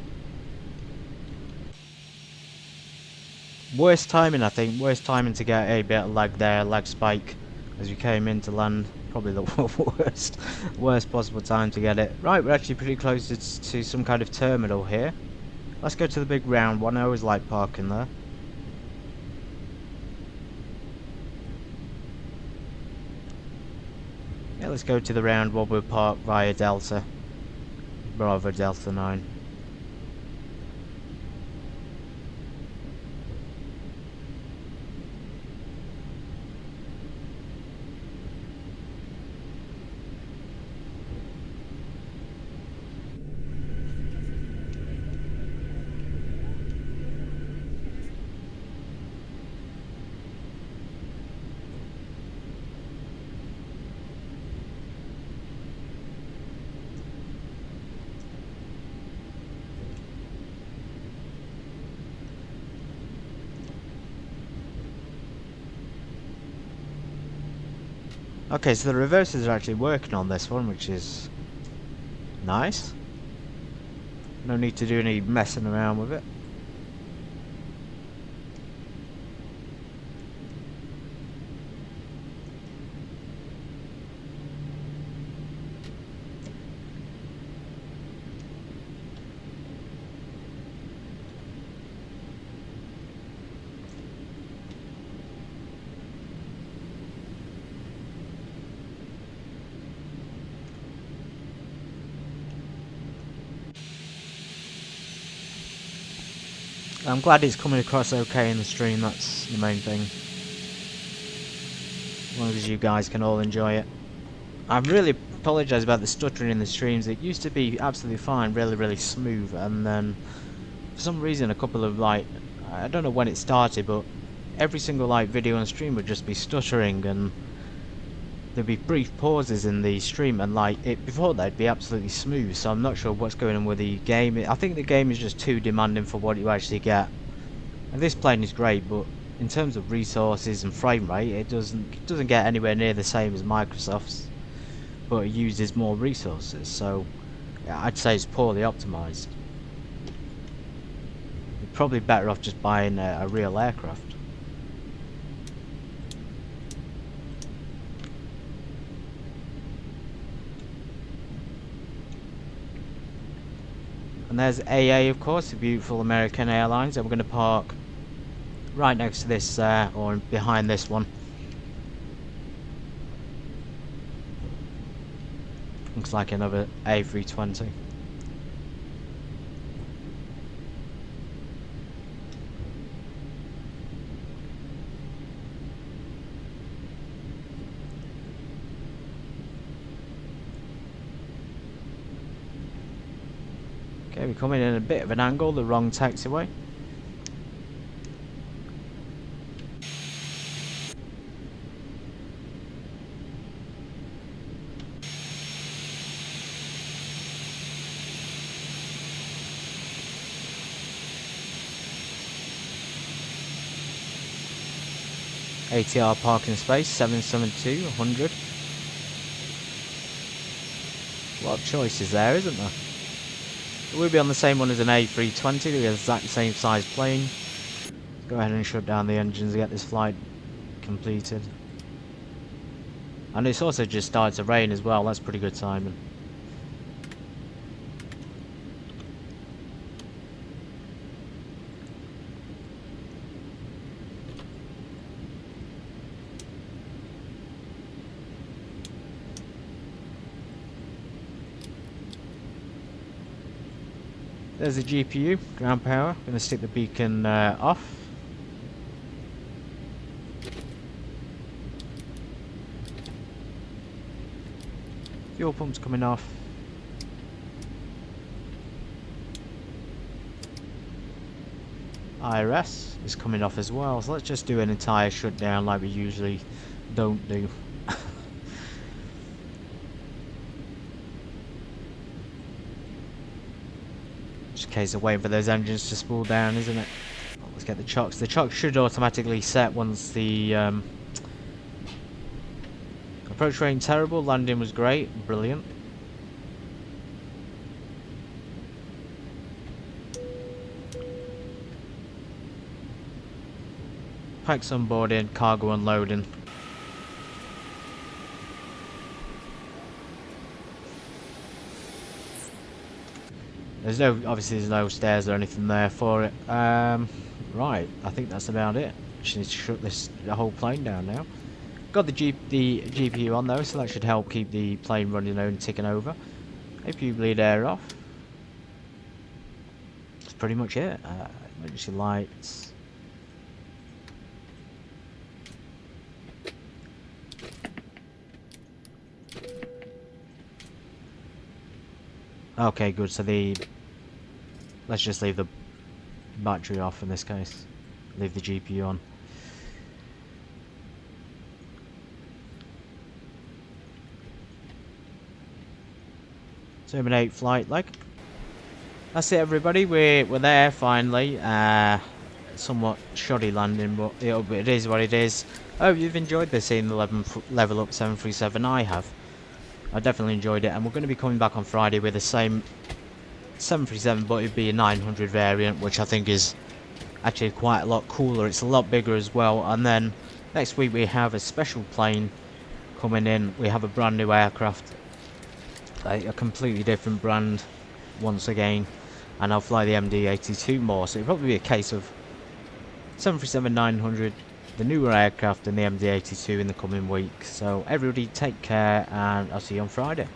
Speaker 1: Worst timing, I think. Worst timing to get a bit of lag there, lag spike as we came into land. Probably the worst possible time to get it. Right, we're actually pretty close to some kind of terminal here. Let's go to the big round one. I always like parking there. Yeah, let's go to the round one. We'll park via Delta. Bravo Delta 9. Okay, so the reversers are actually working on this one, which is nice. No need to do any messing around with it. I'm glad it's coming across okay in the stream, that's the main thing. As long as you guys can all enjoy it. I really apologise about the stuttering in the streams. It used to be absolutely fine, really smooth, and then for some reason a couple of I don't know when it started, but every single video on stream would just be stuttering, and there'd be brief pauses in the stream, and before that'd be absolutely smooth. So I'm not sure what's going on with the game. I think the game is just too demanding for what you actually get. And this plane is great, but in terms of resources and frame rate, it doesn't get anywhere near the same as Microsoft's, but it uses more resources, so yeah, I'd say it's poorly optimized. You're probably better off just buying a real aircraft. And there's AA, of course, the beautiful American Airlines, and we're going to park right next to this, or behind this one. Looks like another A320. Okay, we're coming in a bit of an angle, the wrong taxiway. ATR parking space 772 100. A lot of choices there, isn't there? We'll be on the same one as an A320, the exact same size plane. Go ahead and shut down the engines to get this flight completed. And it's also just started to rain as well, that's pretty good timing. There's the GPU, ground power. Going to stick the beacon off. Fuel pump's coming off. IRS is coming off as well. So let's just do an entire shutdown like we usually don't do. Case of waiting for those engines to spool down, isn't it? Let's get the chocks. The chocks should automatically set once the approach rating terrible, landing was great, brilliant. Packs unboarding, cargo unloading. There's no, obviously there's no stairs or anything there for it. Right, I think that's about it. Just need to shut the whole plane down now. Got the GPU on though, so that should help keep the plane running and ticking over. APU bleed air off. That's pretty much it. Emergency lights. Okay, good. So let's just leave the battery off in this case. Leave the GPU on. Terminate flight leg. That's it, everybody. We're there finally. Somewhat shoddy landing, but it is what it is. I hope you've enjoyed this seeing the LevelUp 737. I have. I definitely enjoyed it, and we're going to be coming back on Friday with the same 737, but it'd be a 900 variant, which I think is actually quite a lot cooler. It's a lot bigger as well. And then next week we have a special plane coming in. We have a brand new aircraft, a completely different brand once again, and I'll fly the MD-82 more. So it'll probably be a case of 737-900, the newer aircraft, and the MD-82 in the coming weeks. So everybody take care, and I'll see you on Friday.